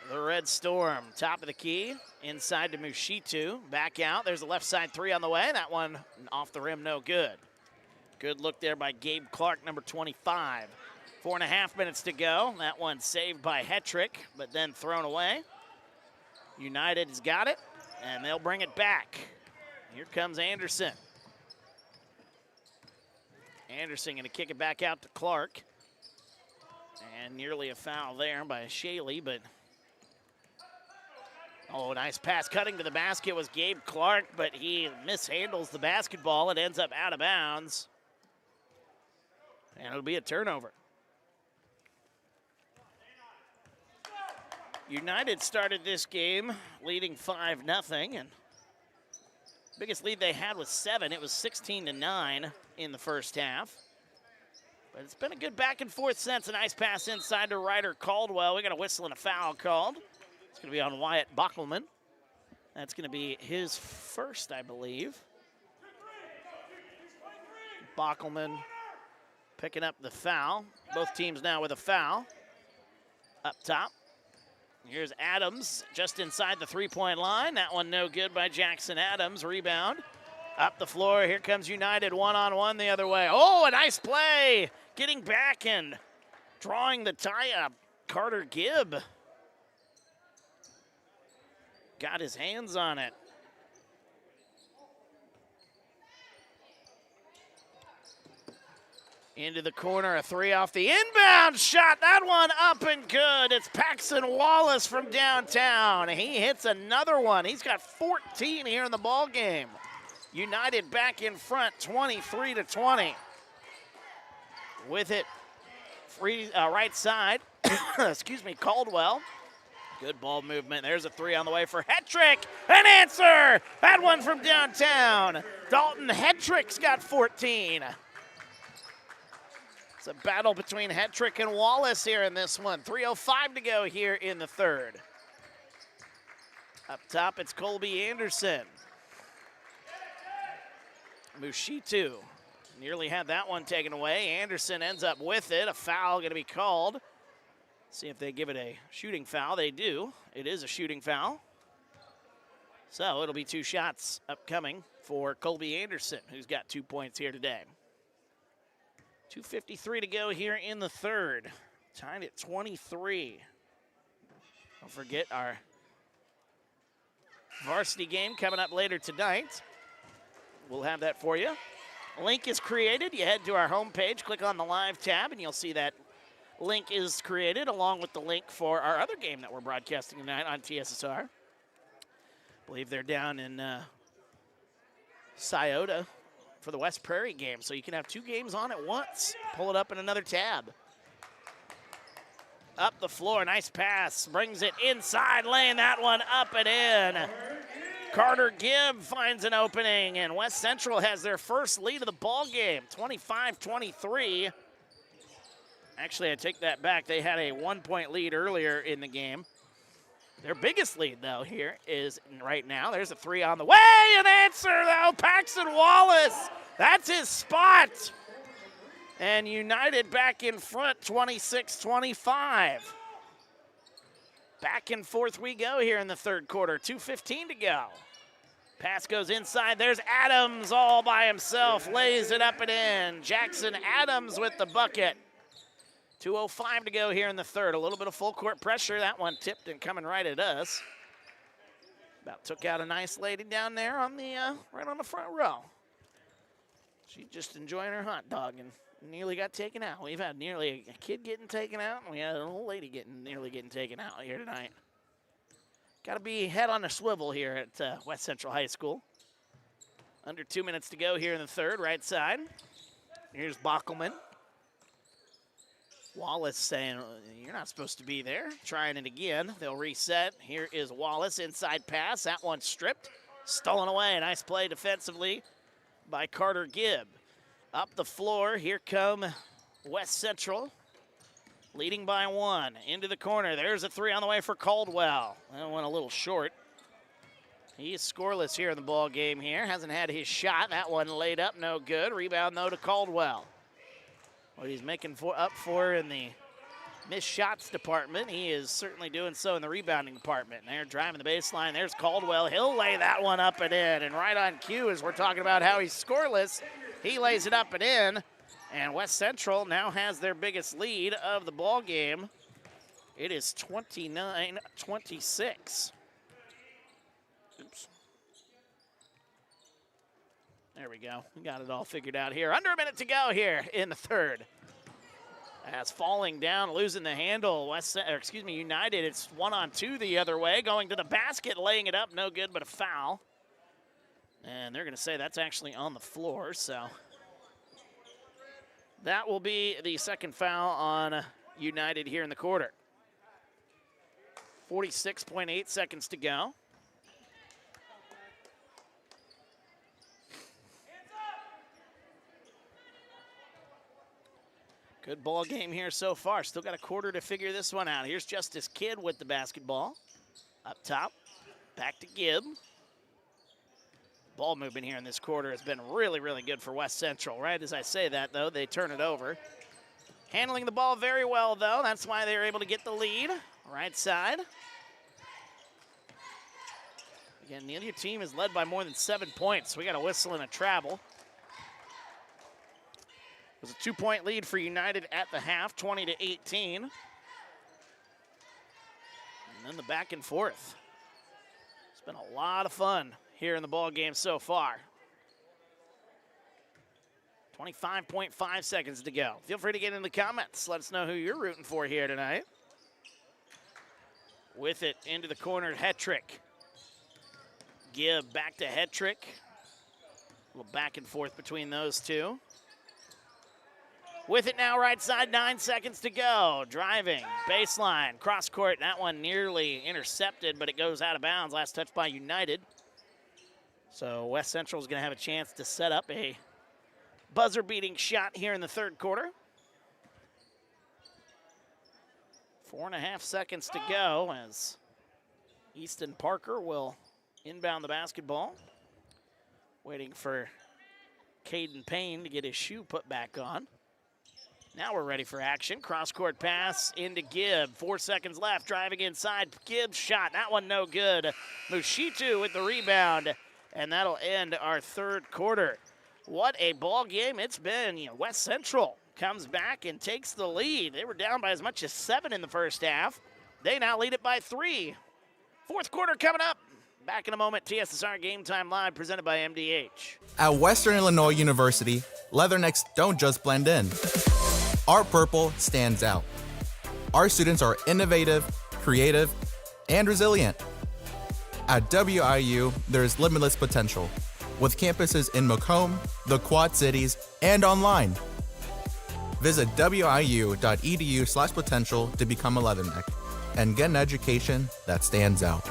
the Red Storm. Top of the key, inside to Mushitu. Back out, there's a left side three on the way. That one off the rim, no good. Good look there by Gabe Clark, number 25. 4.5 minutes to go. That one saved by Hetrick, but then thrown away. United has got it, and they'll bring it back. Here comes Anderson. Anderson gonna kick it back out to Clark. And nearly a foul there by Shaley, but oh, nice pass cutting to the basket was Gabe Clark, but he mishandles the basketball. It ends up out of bounds. And it'll be a turnover. United started this game leading 5-0, and biggest lead they had was 7. It was 16-9 in the first half. But it's been a good back and forth since. A nice pass inside to Ryder Caldwell. We got a whistle and a foul called. It's going to be on Wyatt Bockelman. That's going to be his first, I believe. Bockelman picking up the foul. Both teams now with a foul. Up top. Here's Adams just inside the three-point line. That one no good by Jackson Adams. Rebound. Up the floor. Here comes United one-on-one the other way. Oh, a nice play. Getting back and drawing the tie-up. Carter Gibb got his hands on it. Into the corner, a three off the inbound shot. That one up and good. It's Paxton Wallace from downtown. He hits another one. He's got 14 here in the ball game. United back in front, 23-20. With it, free right side. Excuse me, Caldwell. Good ball movement. There's a three on the way for Hetrick. An answer! That one from downtown. Dalton Hetrick's got 14. It's a battle between Hetrick and Wallace here in this one. 3:05 to go here in the third. Up top, it's Colby Anderson. Mushitu nearly had that one taken away. Anderson ends up with it. A foul going to be called. See if they give it a shooting foul. They do. It is a shooting foul. So it'll be 2 shots upcoming for Colby Anderson, who's got 2 points here today. 2:53 to go here in the third. Tied at 23. Don't forget our varsity game coming up later tonight. We'll have that for you. A link is created. You head to our homepage, click on the live tab, and you'll see that link is created along with the link for our other game that we're broadcasting tonight on TSSR. I believe they're down in Scioto for the West Prairie game, so you can have 2 games on at once. Pull it up in another tab. Up the floor, nice pass, brings it inside, laying that one up and in. Carter Gibb finds an opening, and West Central has their first lead of the ball game, 25-23. Actually, I take that back. They had a 1-point lead earlier in the game. Their biggest lead, though, here is right now. There's a 3 on the way. An answer, though. Paxton Wallace. That's his spot. And United back in front, 26-25. Back and forth we go here in the third quarter. 2:15 to go. Pass goes inside. There's Adams all by himself. Lays it up and in. Jackson Adams with the bucket. 2:05 to go here in the third. A little bit of full court pressure. That one tipped and coming right at us. About took out a nice lady down there on the right on the front row. She's just enjoying her hot dog and nearly got taken out. We've had nearly a kid getting taken out, and we had an old lady nearly getting taken out here tonight. Got to be head on a swivel here at West Central High School. Under 2 minutes to go here in the third, right side. Here's Bockelman. Wallace saying, you're not supposed to be there. Trying it again. They'll reset. Here is Wallace, inside pass. That one stripped, stolen away. Nice play defensively by Carter Gibb. Up the floor, here come West Central. Leading by 1, into the corner. There's a 3 on the way for Caldwell. That went a little short. He is scoreless here in the ball game here. Hasn't had his shot. That one laid up, no good. Rebound, though, to Caldwell. What he's making up for in the missed shots department, he is certainly doing so in the rebounding department. And they're driving the baseline. There's Caldwell. He'll lay that one up and in. And right on cue, as we're talking about how he's scoreless, he lays it up and in. And West Central now has their biggest lead of the ball game. It is 29-26. Oops. There we go. We got it all figured out here. Under a minute to go here in the third. As falling down, losing the handle, United, it's 1-on-2 the other way. Going to the basket, laying it up, no good, but a foul. And they're going to say that's actually on the floor, so that will be the second foul on United here in the quarter. 46.8 seconds to go. Good ball game here so far. Still got a quarter to figure this one out. Here's Justice Kidd with the basketball. Up top, back to Gibb. Ball movement here in this quarter has been really, really good for West Central. Right as I say that, though, they turn it over. Handling the ball very well, though. That's why they were able to get the lead. Right side. Again, neither team is led by more than 7 points. We got a whistle and a travel. It was a 2-point lead for United at the half, 20-18. And then the back and forth. It's been a lot of fun here in the ball game so far. 25.5 seconds to go. Feel free to get in the comments. Let us know who you're rooting for here tonight. With it into the corner, Hetrick. Gibb back to Hetrick. A little back and forth between those two. With it now, right side, 9 seconds to go. Driving, baseline, cross court. That one nearly intercepted, but it goes out of bounds. Last touch by United. So West Central is going to have a chance to set up a buzzer-beating shot here in the third quarter. 4.5 seconds to go as Easton Parker will inbound the basketball. Waiting for Caden Payne to get his shoe put back on. Now we're ready for action. Cross-court pass into Gibb. 4 seconds left. Driving inside. Gibb's shot. That one no good. Mushitu with the rebound. And that'll end our third quarter. What a ball game it's been. West Central comes back and takes the lead. They were down by as much as 7 in the first half. They now lead it by 3. Fourth quarter coming up. Back in a moment. TSSR Game Time Live presented by MDH. At Western Illinois University, Leathernecks don't just blend in. Our purple stands out. Our students are innovative, creative, and resilient. At WIU, there is limitless potential. with campuses in Macomb, the Quad Cities, and online. Visit wiu.edu/potential to become a Leatherneck and get an education that stands out.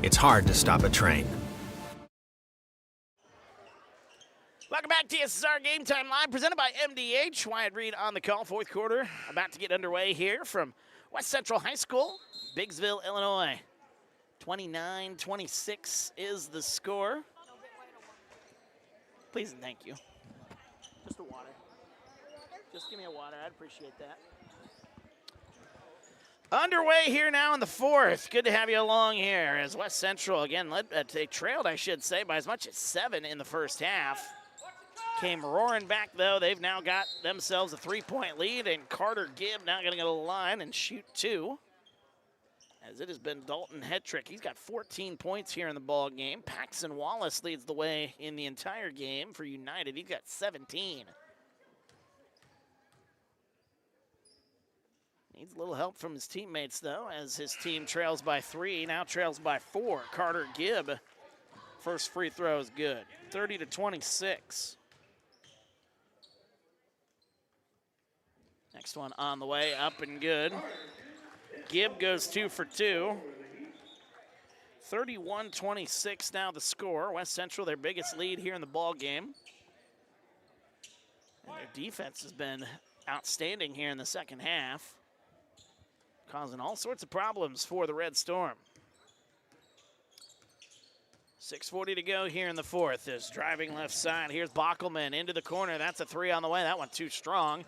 It's hard to stop a train. Welcome back to TSSR Game Time Live, presented by MDH. Wyatt Reed on the call. Fourth quarter about to get underway here from West Central High School, Biggsville, Illinois. 29-26 is the score. Please and thank you. Just a water. Just give me a water. I'd appreciate that. Underway here now in the fourth. Good to have you along here as West Central, again, they trailed, I should say, by as much as 7 in the first half. Came roaring back, though. They've now got themselves a 3-point lead, and Carter Gibb now going to go to the line and shoot 2. As it has been Dalton Hetrick. He's got 14 points here in the ball game. Paxton Wallace leads the way in the entire game for United. He's got 17. Needs a little help from his teammates, though, as his team trails by 3, now trails by 4. Carter Gibb, first free throw is good. 30-26. Next one on the way, up and good. Gibb goes 2 for 2. 31-26 now the score. West Central, their biggest lead here in the ball game. And their defense has been outstanding here in the second half, causing all sorts of problems for the Red Storm. 6:40 to go here in the fourth. Is driving left side. Here's Bockelman into the corner. That's a 3 on the way. That one too strong.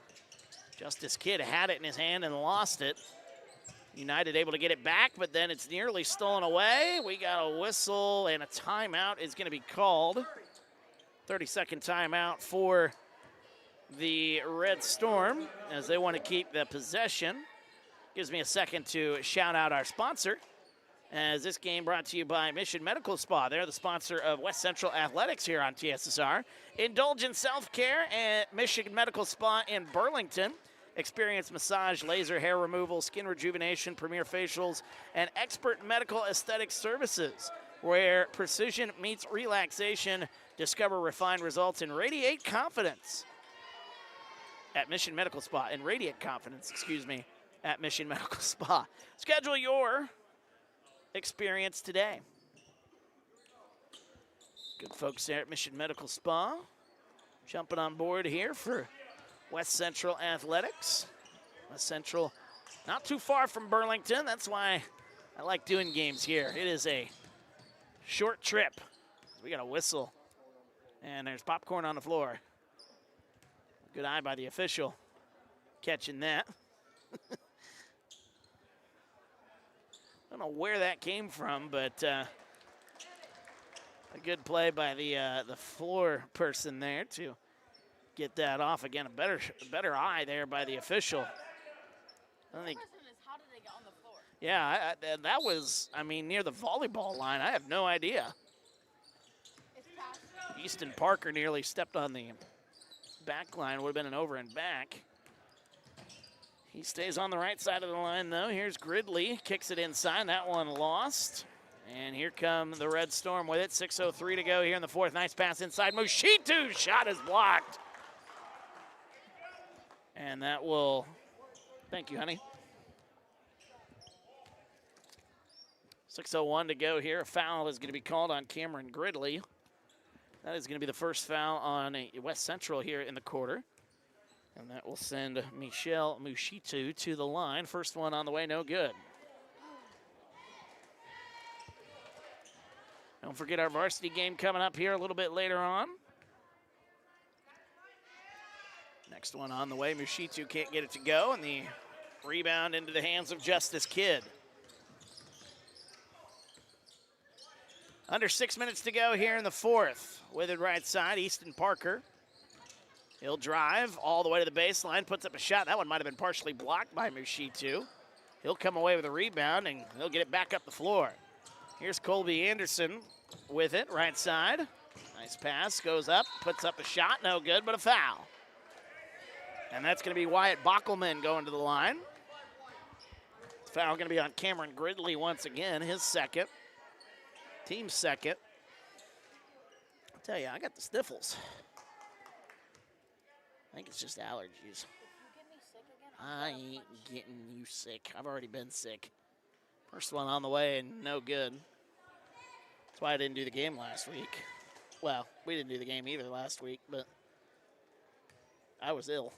Justice Kidd had it in his hand and lost it. United able to get it back, but then it's nearly stolen away. We got a whistle, and a timeout is going to be called. 30-second timeout for the Red Storm as they want to keep the possession. Gives me a second to shout out our sponsor, as this game brought to you by Mission Medical Spa. They're the sponsor of West Central Athletics here on TSSR. Indulge in self-care at Mission Medical Spa in Burlington. Experience massage, laser hair removal, skin rejuvenation, premier facials, and expert medical aesthetic services, where precision meets relaxation. Discover refined results and radiate confidence at Mission Medical Spa, and radiate confidence, excuse me, at Mission Medical Spa. Schedule your experience today. Good folks there at Mission Medical Spa jumping on board here for West Central Athletics. West Central not too far from Burlington. That's why I like doing games here. It is a short trip. We got a whistle, and there's popcorn on the floor. Good eye by the official catching that. I don't know where that came from, but a good play by the floor person there to get that off. Again, a better eye there by the official. I think. How did they get on the floor? Yeah, that was, near the volleyball line. I have no idea. Easton Parker nearly stepped on the back line. Would have been an over and back. He stays on the right side of the line, though. Here's Gridley, kicks it inside. That one lost. And here come the Red Storm with it. 6:03 to go here in the fourth. Nice pass inside. Mushitu's shot is blocked. And that will, thank you, honey. 6:01 to go here. A foul is going to be called on Cameron Gridley. That is going to be the first foul on West Central here in the quarter. And that will send Michelle Mushitu to the line. First one on the way, no good. Don't forget our varsity game coming up here a little bit later on. Next one on the way, Mushitu can't get it to go, and the rebound into the hands of Justice Kidd. Under 6 minutes to go here in the fourth. With it right side, Easton Parker. He'll drive all the way to the baseline, puts up a shot. That one might have been partially blocked by Mushitu. He'll come away with a rebound, and he'll get it back up the floor. Here's Colby Anderson with it, right side. Nice pass, goes up, puts up a shot, no good, but a foul. And that's going to be Wyatt Bockelman going to the line. Foul going to be on Cameron Gridley once again, his second. Team's second. I'll tell you, I got the sniffles. I think it's just allergies. I ain't getting you sick. I've already been sick. First one on the way and no good. That's why I didn't do the game last week. Well, we didn't do the game either last week, but I was ill.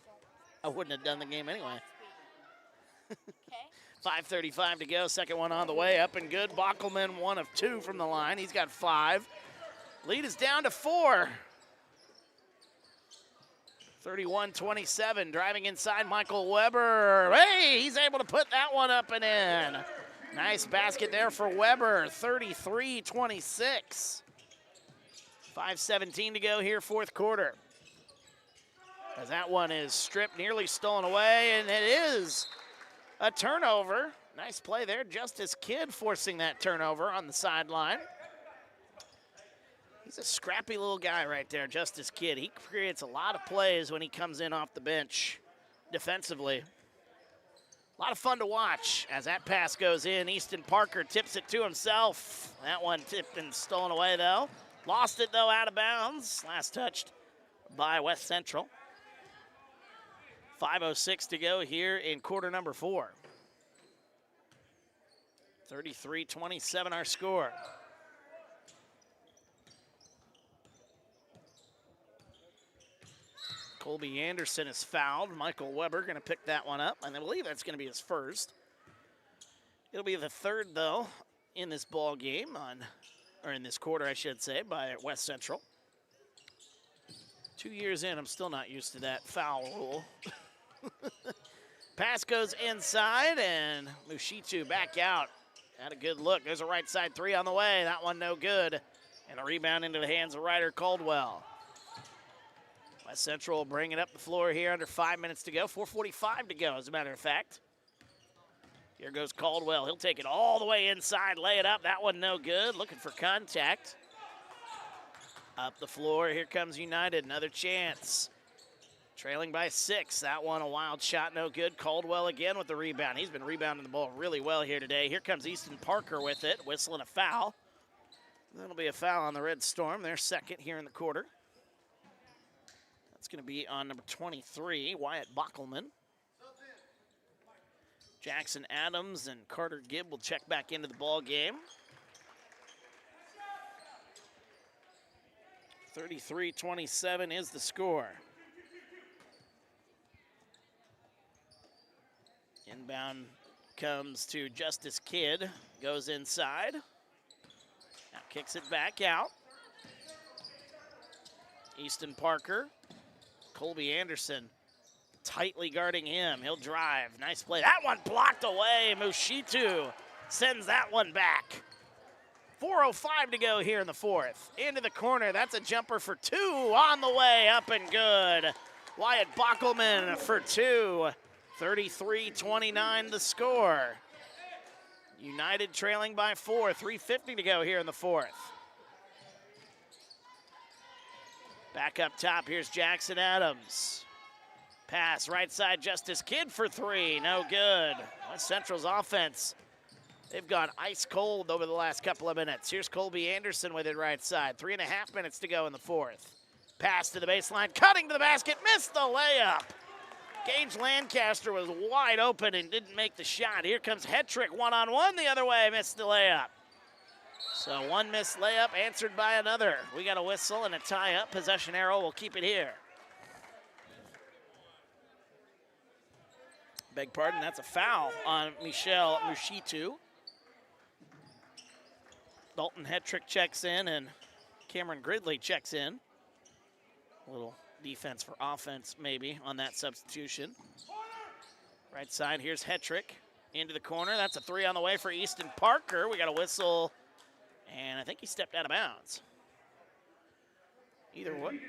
I wouldn't have done the game anyway. 5:35 to go. Second one on the way. Up and good. Bockelman, 1 of 2 from the line. He's got 5. Lead is down to 4. 31-27. Driving inside, Michael Weber. Hey, he's able to put that one up and in. Nice basket there for Weber. 33-26. 5:17 to go here, fourth quarter. As that one is stripped, nearly stolen away, and it is a turnover. Nice play there. Justice Kidd forcing that turnover on the sideline. He's a scrappy little guy right there, Justice Kidd. He creates a lot of plays when he comes in off the bench defensively. A lot of fun to watch as that pass goes in. Easton Parker tips it to himself. That one tipped and stolen away, though. Lost it, though, out of bounds. Last touched by West Central. 5:06 to go here in quarter number 4. 33-27 our score. Colby Anderson is fouled. Michael Weber going to pick that one up, and I believe that's going to be his first. It'll be the third, though, in this ball game, or in this quarter, I should say, by West Central. 2 years in, I'm still not used to that foul rule. Pass goes inside, and Mushitu back out. Had a good look. There's a right side 3 on the way. That one no good. And a rebound into the hands of Ryder Caldwell. West Central will bring it up the floor here under 5 minutes to go. 4:45 to go, as a matter of fact. Here goes Caldwell. He'll take it all the way inside, lay it up. That one no good. Looking for contact. Up the floor. Here comes United. Another chance. Trailing by 6. That one a wild shot, no good. Caldwell again with the rebound. He's been rebounding the ball really well here today. Here comes Easton Parker with it, whistling a foul. That'll be a foul on the Red Storm. Their second here in the quarter. That's going to be on number 23, Wyatt Bockelman. Jackson Adams and Carter Gibb will check back into the ball game. 33-27 is the score. Inbound comes to Justice Kidd, goes inside. Now kicks it back out. Easton Parker, Colby Anderson tightly guarding him. He'll drive, nice play. That one blocked away. Mushitu sends that one back. 4:05 to go here in the fourth. Into the corner, that's a jumper for 2 on the way, up and good. Wyatt Bockelman for 2. 33-29 the score. United trailing by 4, 3:50 to go here in the fourth. Back up top, here's Jackson Adams. Pass, right side, Justice Kidd for 3, no good. West Central's offense, they've gone ice cold over the last couple of minutes. Here's Colby Anderson with it right side. 3.5 minutes to go in the fourth. Pass to the baseline, cutting to the basket, missed the layup. Gage Lancaster was wide open and didn't make the shot. Here comes Hetrick, one-on-one the other way, missed the layup. So one missed layup answered by another. We got a whistle and a tie-up. Possession arrow will keep it here. Beg pardon, that's a foul on Michelle Mushitu. Dalton Hetrick checks in and Cameron Gridley checks in. A little defense for offense maybe on that substitution. Right side, here's Hetrick into the corner. That's a 3 on the way for Easton Parker. We got a whistle, and I think he stepped out of bounds. Either way.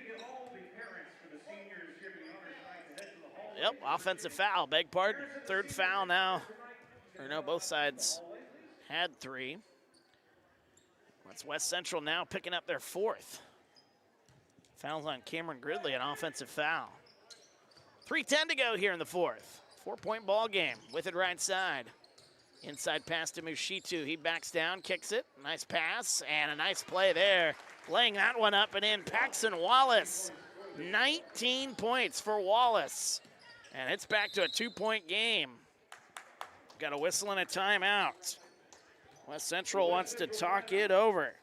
Yep, offensive foul, beg pardon. Third foul now. Or no, both sides had 3. That's West Central now picking up their 4th. Fouls on Cameron Gridley, an offensive foul. 3:10 to go here in the 4th. 4-point ball game with it right side. Inside pass to Mushitu. He backs down, kicks it. Nice pass and a nice play there. Laying that one up and in. Paxton Wallace. 19 points for Wallace. And it's back to a 2-point game. Got a whistle and a timeout. West Central wants to talk it over.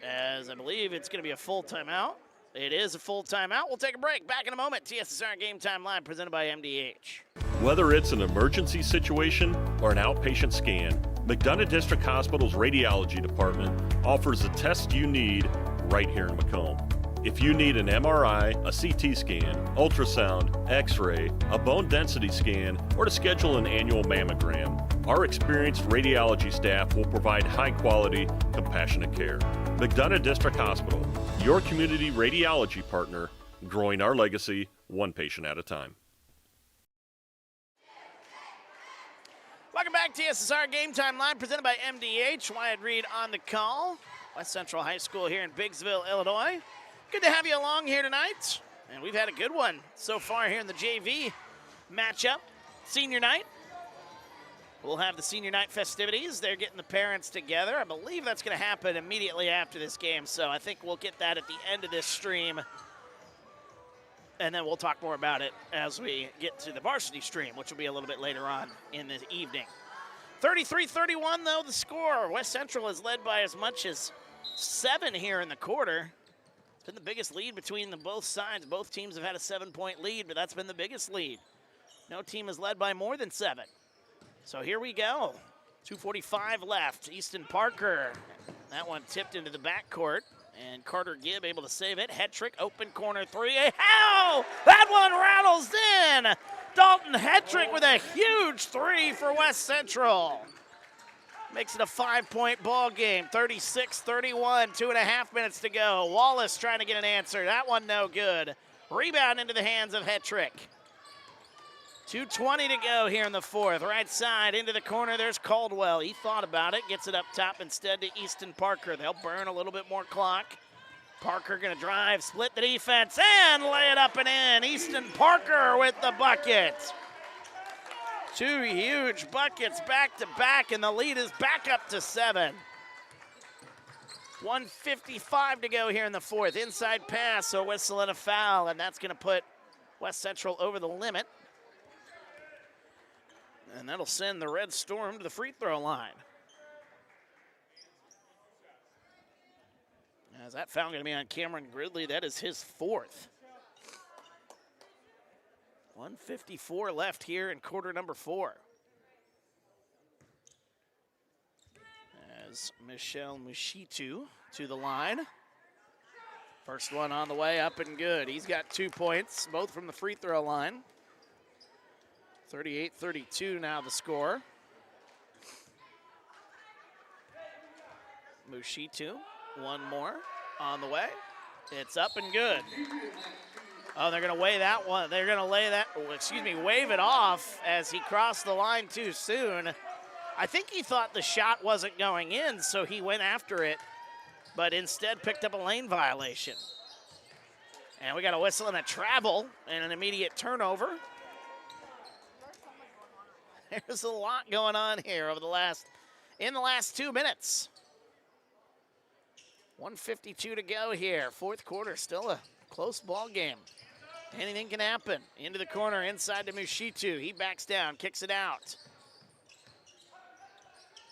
As I believe it's going to be a full timeout. It is a full timeout. We'll take a break. Back in a moment. TSSR Game Time Live presented by MDH. Whether it's an emergency situation or an outpatient scan, McDonough District Hospital's radiology department offers the test you need right here in Macomb. If you need an MRI, a CT scan, ultrasound, x-ray, a bone density scan, or to schedule an annual mammogram, our experienced radiology staff will provide high-quality, compassionate care. McDonough District Hospital, your community radiology partner, growing our legacy one patient at a time. Welcome back to TSSR Game Time Live presented by MDH. Wyatt Reed on the call. West Central High School here in Biggsville, Illinois. Good to have you along here tonight. And we've had a good one so far here in the JV matchup. Senior night. We'll have the senior night festivities. They're getting the parents together. I believe that's going to happen immediately after this game, so I think we'll get that at the end of this stream. And then we'll talk more about it as we get to the varsity stream, which will be a little bit later on in the evening. 33-31, though, the score. West Central is led by as much as 7 here in the quarter. It's been the biggest lead between both sides. Both teams have had a 7-point lead, but that's been the biggest lead. No team is led by more than 7. So here we go. 2:45 left. Easton Parker. That one tipped into the backcourt. And Carter Gibb able to save it. Hetrick, open corner 3. How? That one rattles in. Dalton Hetrick with a huge 3 for West Central. Makes it a 5-point ball game. 36-31, 2.5 minutes to go. Wallace trying to get an answer. That one no good. Rebound into the hands of Hetrick. 2:20 to go here in the 4th. Right side into the corner. There's Caldwell. He thought about it. Gets it up top instead to Easton Parker. They'll burn a little bit more clock. Parker going to drive, split the defense, and lay it up and in. Easton Parker with the bucket. 2 huge buckets back to back, and the lead is back up to 7. 1:55 to go here in the 4th. Inside pass, a whistle and a foul, and that's going to put West Central over the limit. And that'll send the Red Storm to the free throw line. Is that foul going to be on Cameron Gridley? That is his 4th. 1:54 left here in quarter number 4. As Michelle Mushitu to the line. First one on the way, up and good. He's got 2 points, both from the free throw line. 38-32 now the score. Mushitu, one more on the way. It's up and good. Oh, they're going to weigh that one. They're going to wave it off as he crossed the line too soon. I think he thought the shot wasn't going in, so he went after it, but instead picked up a lane violation. And we got a whistle and a travel and an immediate turnover. There's a lot going on here in the last 2 minutes. 1:52 to go here. 4th quarter, still a close ball game. Anything can happen. Into the corner, inside to Mushitu. He backs down, kicks it out.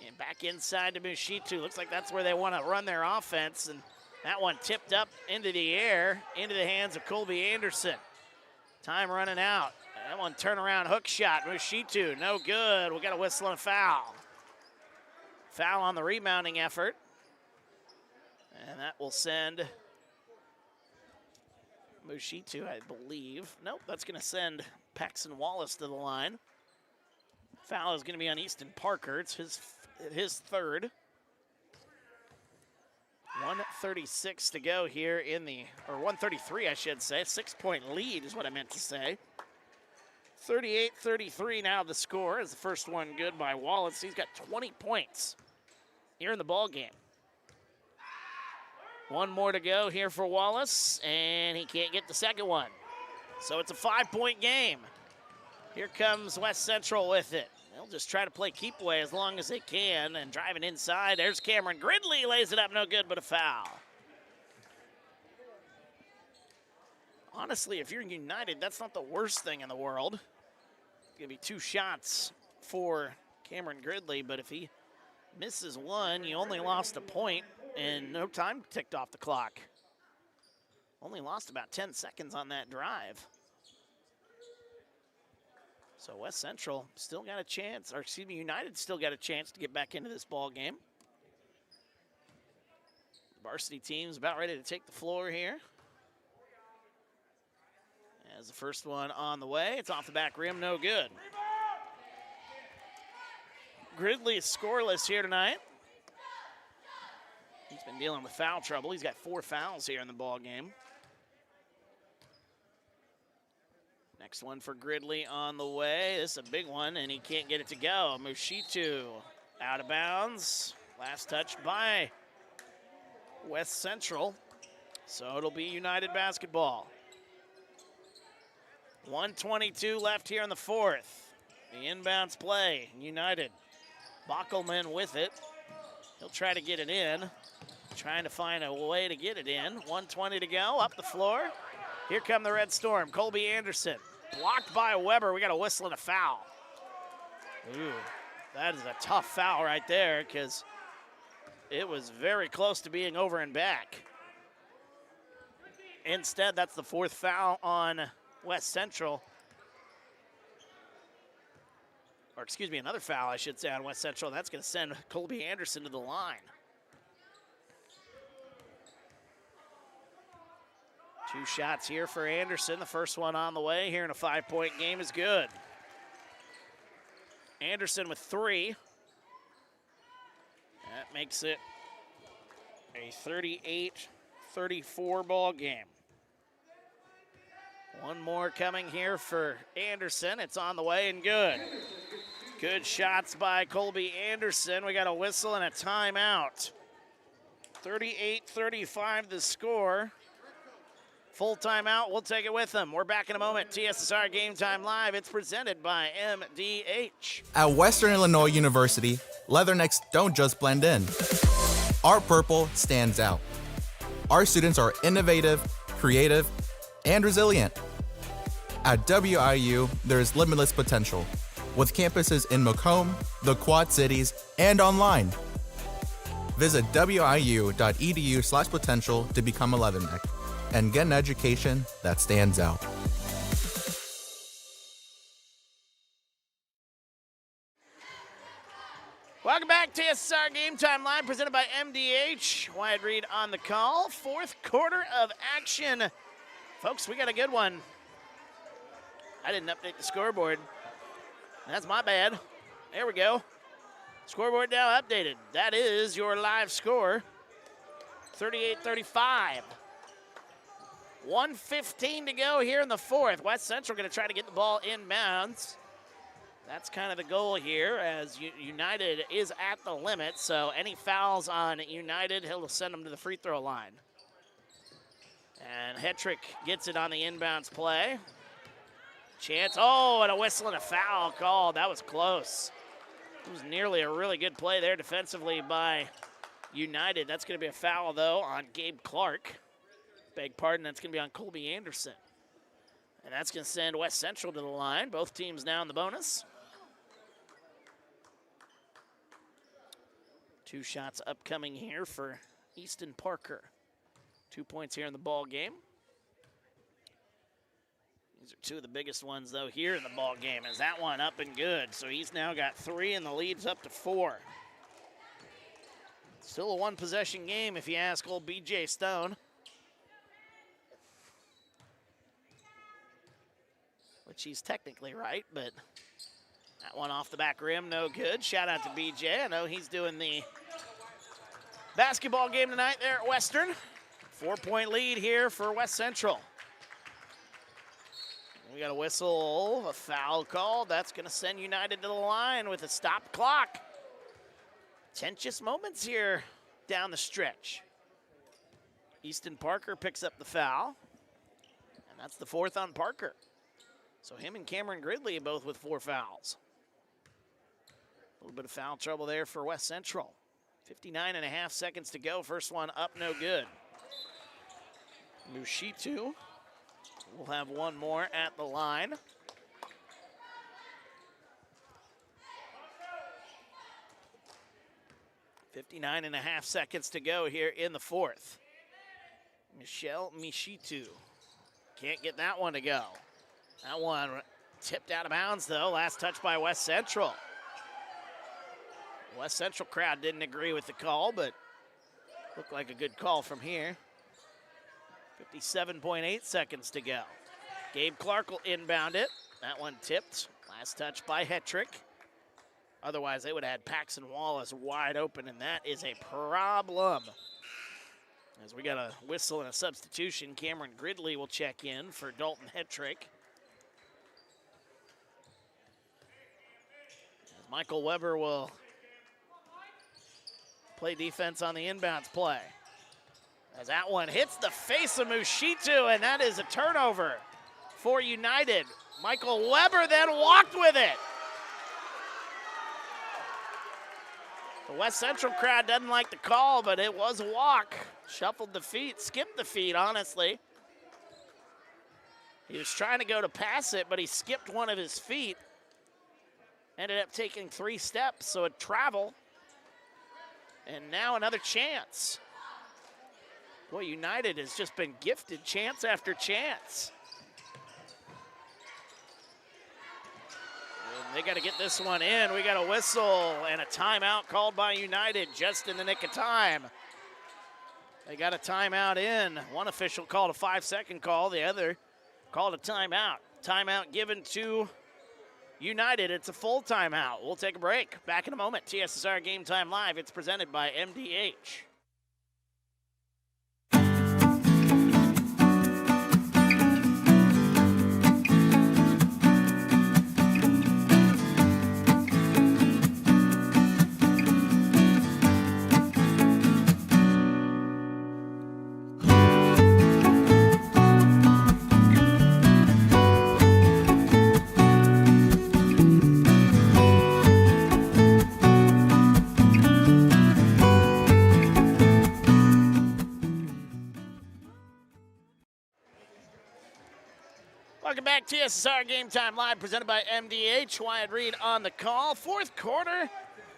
And back inside to Mushitu. Looks like that's where they want to run their offense. And that one tipped up into the air, into the hands of Colby Anderson. Time running out. That one turnaround hook shot. Mushitu, no good. We got a whistle and a foul. Foul on the rebounding effort. And that will send Mushitu, I believe. Nope, that's going to send Paxton Wallace to the line. Foul is going to be on Easton Parker. It's his 3rd. 1:36 to go here or 1:33, I should say. 6-point lead is what I meant to say. 38-33 now the score, as the first one good by Wallace. He's got 20 points here in the ball game. One more to go here for Wallace, and he can't get the second one. So it's a 5-point game. Here comes West Central with it. They'll just try to play keep away as long as they can, and driving inside, there's Cameron Gridley, lays it up, no good, but a foul. Honestly, if you're United, that's not the worst thing in the world. It's going to be 2 shots for Cameron Gridley, but if he misses one, you only lost a point, and no time ticked off the clock. Only lost about 10 seconds on that drive. So West Central still got a chance, or excuse me, United still got a chance to get back into this ball game. The varsity team's about ready to take the floor here. As the first one on the way, it's off the back rim, no good. Gridley is scoreless here tonight. He's been dealing with foul trouble. He's got 4 fouls here in the ball game. Next one for Gridley on the way. This is a big one, and he can't get it to go. Mushitu out of bounds. Last touch by West Central. So it'll be United basketball. 1:22 left here in the fourth. The inbounds play, United. Bockelman with it. He'll try to get it in. Trying to find a way to get it in. 1:20 to go, up the floor. Here come the Red Storm, Colby Anderson. Blocked by Weber, we got a whistle and a foul. Ooh, that is a tough foul right there because it was very close to being over and back. Instead, that's the 4th foul on West Central. Or excuse me, another foul, I should say, on West Central. That's going to send Colby Anderson to the line. 2 shots here for Anderson. The first one on the way here in a 5-point game is good. Anderson with 3. That makes it a 38-34 ball game. One more coming here for Anderson. It's on the way and good. Good shots by Colby Anderson. We got a whistle and a timeout. 38-35 the score. Full timeout, we'll take it with them. We're back in a moment. TSSR Game Time Live. It's presented by MDH. At Western Illinois University, leathernecks don't just blend in. Our purple stands out. Our students are innovative, creative, and resilient. At WIU, there is limitless potential, with campuses in Macomb, the Quad Cities, and online. Visit wiu.edu/potential to become a leatherneck and get an education that stands out. Welcome back to TSSR Game Time Live, presented by MDH. Wyatt Reed on the call. 4th quarter of action. Folks, we got a good one. I didn't update the scoreboard. That's my bad. There we go. Scoreboard now updated. That is your live score. 38-35. 1:15 to go here in the 4th. West Central going to try to get the ball inbounds. That's kind of the goal here, as United is at the limit, so any fouls on United, he'll send them to the free throw line. And Hetrick gets it on the inbounds play. Chance, oh, and a whistle and a foul called. That was close. It was nearly a really good play there defensively by United. That's going to be a foul, though, on Gabe Clark. Beg pardon, that's going to be on Colby Anderson. And that's going to send West Central to the line. Both teams now in the bonus. 2 shots upcoming here for Easton Parker. 2 points here in the ball game. These are 2 of the biggest ones, though, here in the ball game. Is that one up and good? So he's now got 3, and the lead's up to 4. Still a 1-possession game, if you ask old BJ Stone. Which he's technically right, but that one off the back rim, no good. Shout out to BJ. I know he's doing the basketball game tonight there at Western. 4-point lead here for West Central. We got a whistle, a foul call. That's going to send United to the line with a stop clock. Contentious moments here down the stretch. Easton Parker picks up the foul, and that's the 4th on Parker. So him and Cameron Gridley both with 4 fouls. A little bit of foul trouble there for West Central. 59.5 seconds to go. First one up, no good. Mushitu will have one more at the line. .59.5 seconds to go here in the 4th. Michelle Mishitu can't get that one to go. That one tipped out of bounds, though. Last touch by West Central. West Central crowd didn't agree with the call, but looked like a good call from here. 57.8 seconds to go. Gabe Clark will inbound it. That one tipped. Last touch by Hetrick. Otherwise, they would have had Paxton Wallace wide open, and that is a problem. As we got a whistle and a substitution, Cameron Gridley will check in for Dalton Hetrick. As Michael Weber will play defense on the inbounds play. As that one hits the face of Mushitu, and that is a turnover for United. Michael Weber then walked with it. The West Central crowd doesn't like the call, but it was a walk. Shuffled the feet, skipped the feet, honestly. He was trying to go to pass it, but he skipped one of his feet. Ended up taking 3 steps, so a travel. And now another chance. Boy, United has just been gifted chance after chance. And they got to get this one in. We got a whistle and a timeout called by United just in the nick of time. They got a timeout in. One official called a 5-second call. The other called a timeout. Timeout given to United. It's a full timeout. We'll take a break. Back in a moment. TSSR Game Time Live. It's presented by MDH. Welcome back, TSSR Game Time Live, presented by MDH. Wyatt Reed on the call. 4th quarter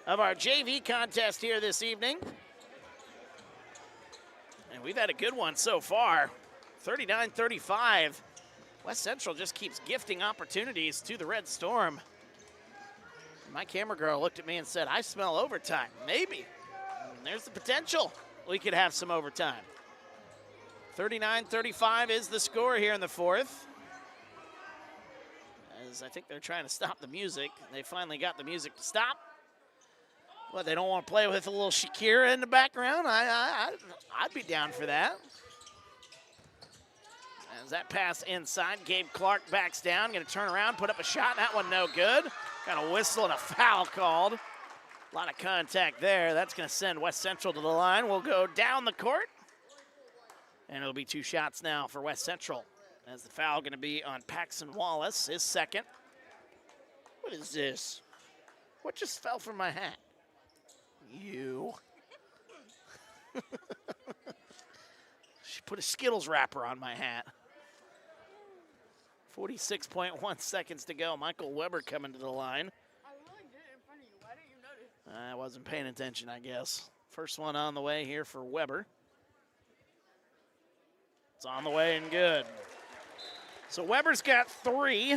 of our JV contest here this evening. And we've had a good one so far. 39-35. West Central just keeps gifting opportunities to the Red Storm. My camera girl looked at me and said, I smell overtime. Maybe. And there's the potential. We could have some overtime. 39-35 is the score here in the 4th. I think they're trying to stop the music. They finally got the music to stop. Well, they don't want to play with a little Shakira in the background. I'd be down for that. As that pass inside, Gabe Clark backs down, going to turn around, put up a shot. That one no good. Got a whistle and a foul called. A lot of contact there. That's going to send West Central to the line. We'll go down the court. And it'll be 2 shots now for West Central. As the foul going to be on Paxton Wallace, his second. What is this? What just fell from my hat? You. She put a Skittles wrapper on my hat. 46.1 seconds to go. Michael Weber coming to the line. I really did it in front of you. Why didn't you notice? I wasn't paying attention, I guess. First one on the way here for Weber. It's on the way and good. So Weber's got 3.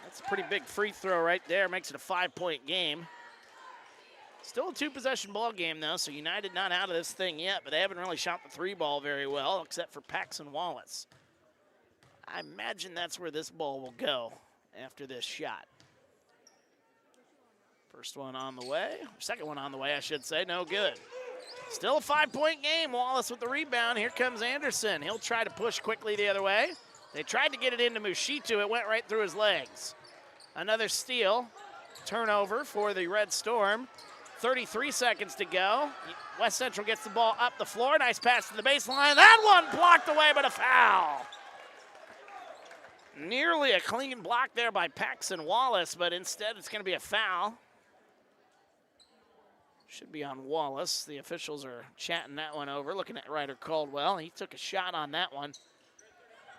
That's a pretty big free throw right there. Makes it a 5-point game. Still a 2-possession ball game, though, so United not out of this thing yet, but they haven't really shot the 3 ball very well, except for Paxton Wallace. I imagine that's where this ball will go after this shot. First one on the way. Second one on the way, I should say. No good. Still a 5-point game. Wallace with the rebound. Here comes Anderson. He'll try to push quickly the other way. They tried to get it into Mushitu. It went right through his legs. Another steal. Turnover for the Red Storm. 33 seconds to go. West Central gets the ball up the floor. Nice pass to the baseline. That one blocked away, but a foul. Nearly a clean block there by Paxton Wallace, but instead it's going to be a foul. Should be on Wallace. The officials are chatting that one over, looking at Ryder Caldwell. He took a shot on that one.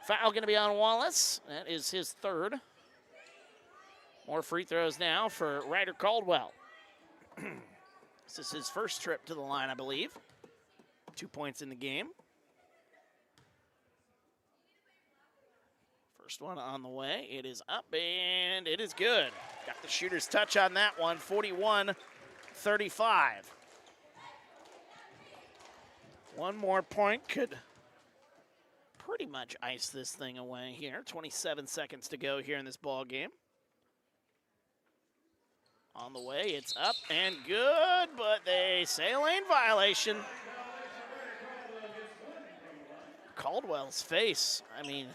Foul going to be on Wallace. That is his third. More free throws now for Ryder Caldwell. This is his first trip to the line, I believe. 2 points in the game. First one on the way. It is up, and it is good. Got the shooter's touch on that one, 41-35. One more point could pretty much ice this thing away here. 27 seconds to go here in this ball game. On the way, it's up and good, but they say a lane violation. Caldwell's face, I mean,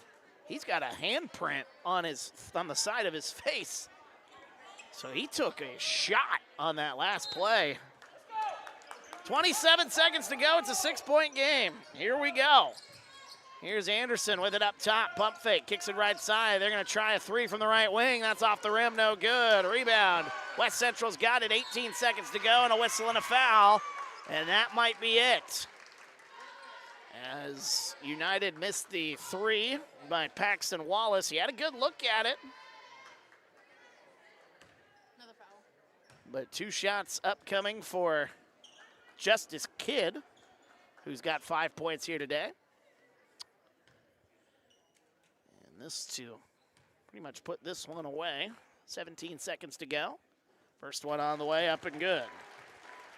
he's got a handprint on the side of his face. So he took a shot on that last play. 27 seconds to go, it's a 6-point game. Here we go. Here's Anderson with it up top, pump fake, kicks it right side. They're gonna try a three from the right wing. That's off the rim, no good. Rebound, West Central's got it, 18 seconds to go, and a whistle and a foul. And that might be it. As United missed the three by Paxton Wallace. He had a good look at it. Another foul. But 2 shots upcoming for Justice Kidd, who's got 5 points here today. And this to pretty much put this one away. 17 seconds to go. First one on the way, up and good.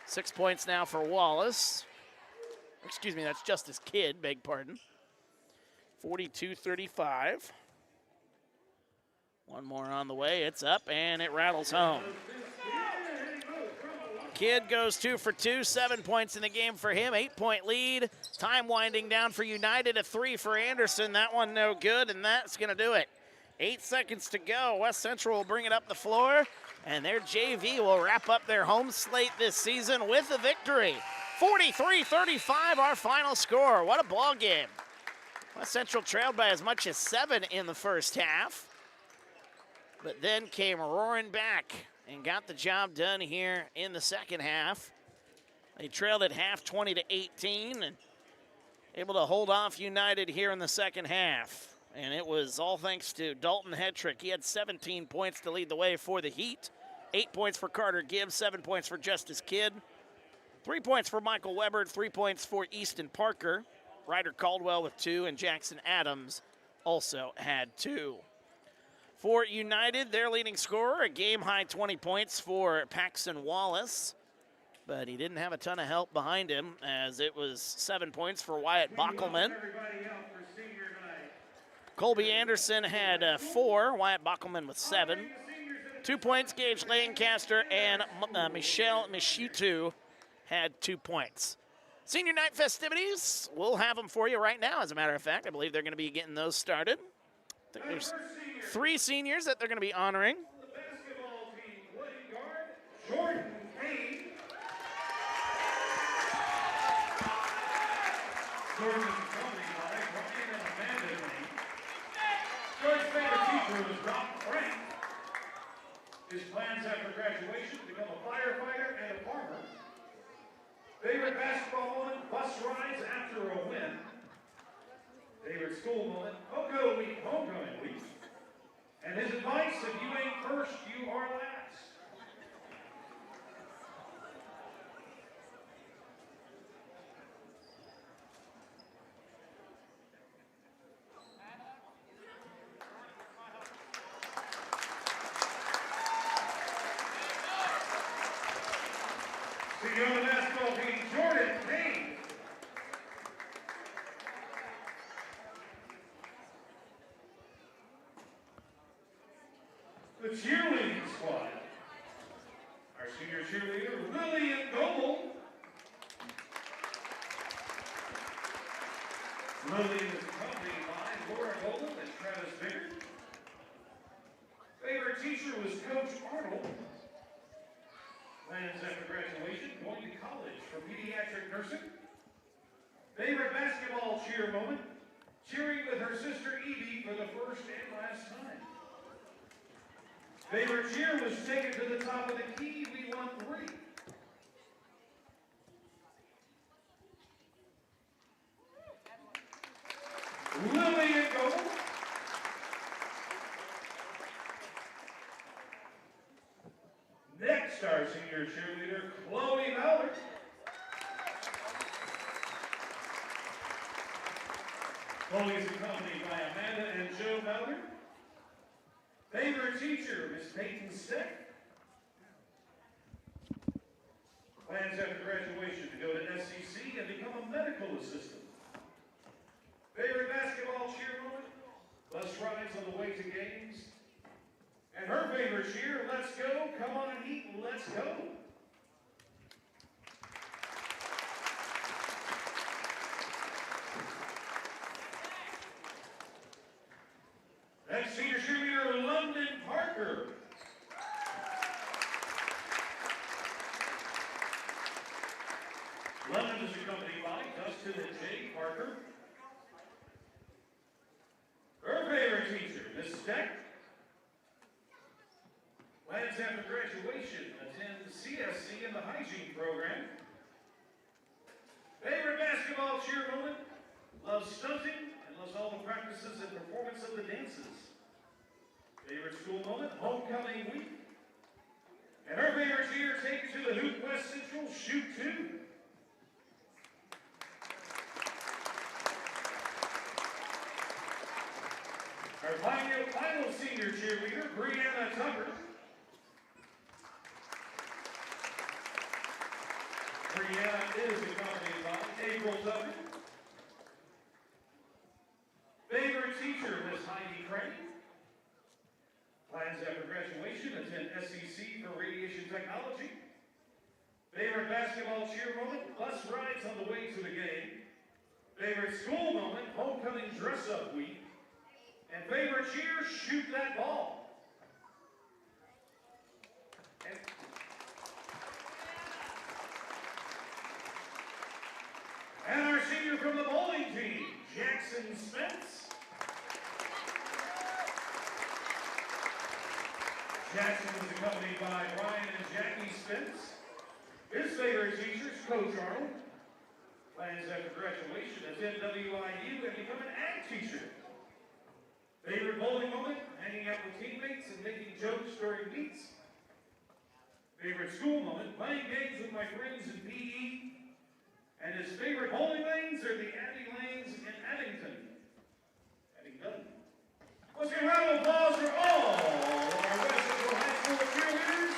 6 points now for Wallace. Excuse me, that's Justice Kidd, beg pardon. 42-35. One more on the way, it's up and it rattles home. Kidd goes 2 for 2, 7 points in the game for him, 8-point lead. Time winding down for United, a three for Anderson. That one no good, and that's gonna do it. 8 seconds to go. West Central will bring it up the floor, and their JV will wrap up their home slate this season with a victory. 43-35, our final score. What a ball game. West Central trailed by as much as 7 in the first half, but then came roaring back and got the job done here in the second half. They trailed at half 20-18 and able to hold off United here in the second half. And it was all thanks to Dalton Hetrick. He had 17 points to lead the way for the Heat. 8 points for Carter Gibbs, 7 points for Justice Kidd. 3 points for Michael Weber, 3 points for Easton Parker. Ryder Caldwell with 2, and Jackson Adams also had 2. For United, their leading scorer, a game-high 20 points for Paxton Wallace. But he didn't have a ton of help behind him, as it was 7 points for Wyatt Bockelman. Colby Anderson had 4, Wyatt Bockelman with 7. 2 points, Gage Lancaster and Michelle Mishitu had 2 points. Senior night festivities, we'll have them for you right now, as a matter of fact. I believe they're going to be getting those started. I think there's 3 seniors that they're going to be honoring. The basketball team point guard, Jordan Payne. Jordan is accompanied by Brian and Amanda Payne. Jordan's favorite teacher was Rob Frank. His plans after graduation to become a firefighter and a farmer. Favorite basketball moment, bus rides after a win. Favorite school moment, Cocoa Week, homecoming week. And his advice, if you ain't first, you are last. Senior on the basketball team, Jordan Payne. The cheerleading squad. Our senior cheerleader, Lillian Goble. Lillian is accompanied by Laura Goble and Travis Biggert. Favorite teacher was Coach Arnold. Plans after graduation, going to college for pediatric nursing. Favorite basketball cheer moment, cheering with her sister Evie for the first and last time. Favorite cheer was taken to the top of the key, we won 3. Lily in goal. Next, our senior cheerleader, Chloe Mallard. Chloe is accompanied by Amanda and Joe Mallard. Favorite teacher, Miss Peyton Steck. Plans after graduation to go to SEC and become a medical assistant. Favorite basketball cheer moment, bus rides on the way to games. And her favorite cheer, let's go, come on and eat, let's go. Next senior cheerleader, London Parker. London is accompanied by Dustin and Jay Parker. Her favorite teacher, Miss Steck. Plans after graduation, attend CSC in the hygiene program. Favorite basketball cheer moment, loves stunting and loves all the practices and performance of the dances. Favorite school moment, homecoming week. And her favorite cheer, take to the hoop, West Central, shoot 2. Our final senior cheerleader, Brianna Tucker. Brianna is accompanied by April Tucker. Favorite teacher, Miss Heidi Crane. Plans after graduation, attend SEC for radiation technology. Favorite basketball cheer moment, bus rides on the way to the game. Favorite school moment, homecoming dress-up week. And favorite cheer, shoot that ball. And our senior from the bowling team, Jackson Spence. Jackson is accompanied by Ryan and Jackie Spence. His favorite teachers, Coach Arnold. Plans after graduation, attend WIU and become an ag teacher. Favorite bowling moment, hanging out with teammates and making jokes during meets. Favorite school moment, playing games with my friends in PE. And his favorite bowling lanes are the Abbey Lanes in Addington. Addington. Let's give a round of applause for all our West Central High School cheerleaders.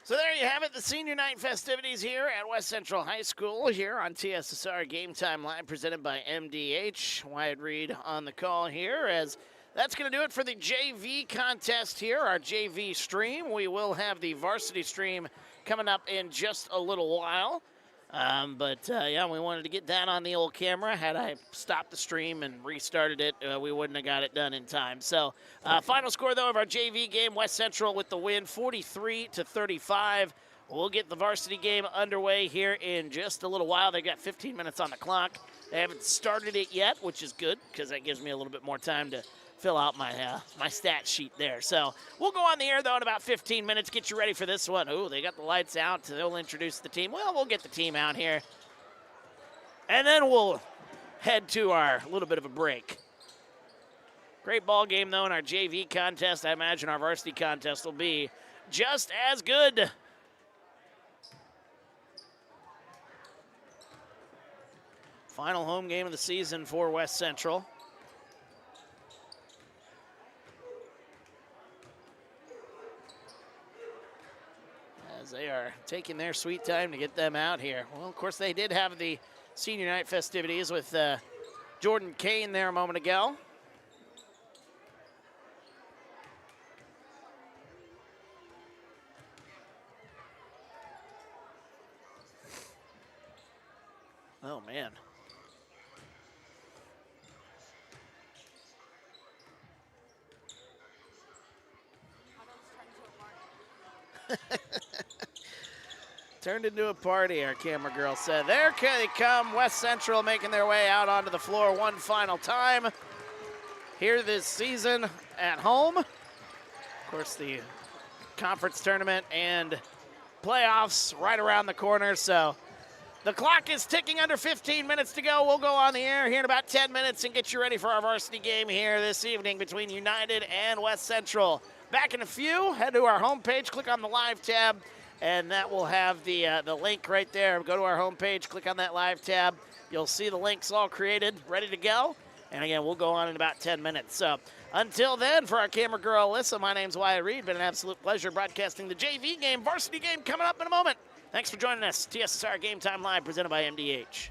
So there you have it, the senior night festivities here at West Central High School here on TSSR Game Time Live, presented by MDH. Wyatt Reed on the call here, as that's going to do it for the JV contest here, our JV stream. We will have the varsity stream coming up in just a little while. Yeah, we wanted to get that on the old camera. Had I stopped the stream and restarted it, we wouldn't have got it done in time. So, final score, though, of our JV game, West Central with the win, 43-35. We'll get the varsity game underway here in just a little while. They got 15 minutes on the clock. They haven't started it yet, which is good because that gives me a little bit more time to fill out my my stat sheet there. So we'll go on the air, though, in about 15 minutes. Get you ready for this one. Oh, they got the lights out. They'll introduce the team. Well, we'll get the team out here. And then we'll head to our little bit of a break. Great ball game, though, in our JV contest. I imagine our varsity contest will be just as good. Final home game of the season for West Central. As they are taking their sweet time to get them out here. Well, of course, they did have the senior night festivities with Jordan Kane there a moment ago. Oh, man. turned into a party, our camera girl said. There they come, West Central making their way out onto the floor one final time here this season at home. Of course, the conference tournament and playoffs right around the corner, so the clock is ticking, under 15 minutes to go. We'll go on the air here in about 10 minutes and get you ready for our varsity game here this evening between United and West Central. Back in a few, head to our homepage, click on the live tab, and that will have the link right there. Go to our homepage, click on that live tab. You'll see the links all created, ready to go. And again, we'll go on in about 10 minutes. So until then, for our camera girl, Alyssa, my name's Wyatt Reed. Been an absolute pleasure broadcasting the JV game, varsity game coming up in a moment. Thanks for joining us. TSSR Game Time Live, presented by MDH.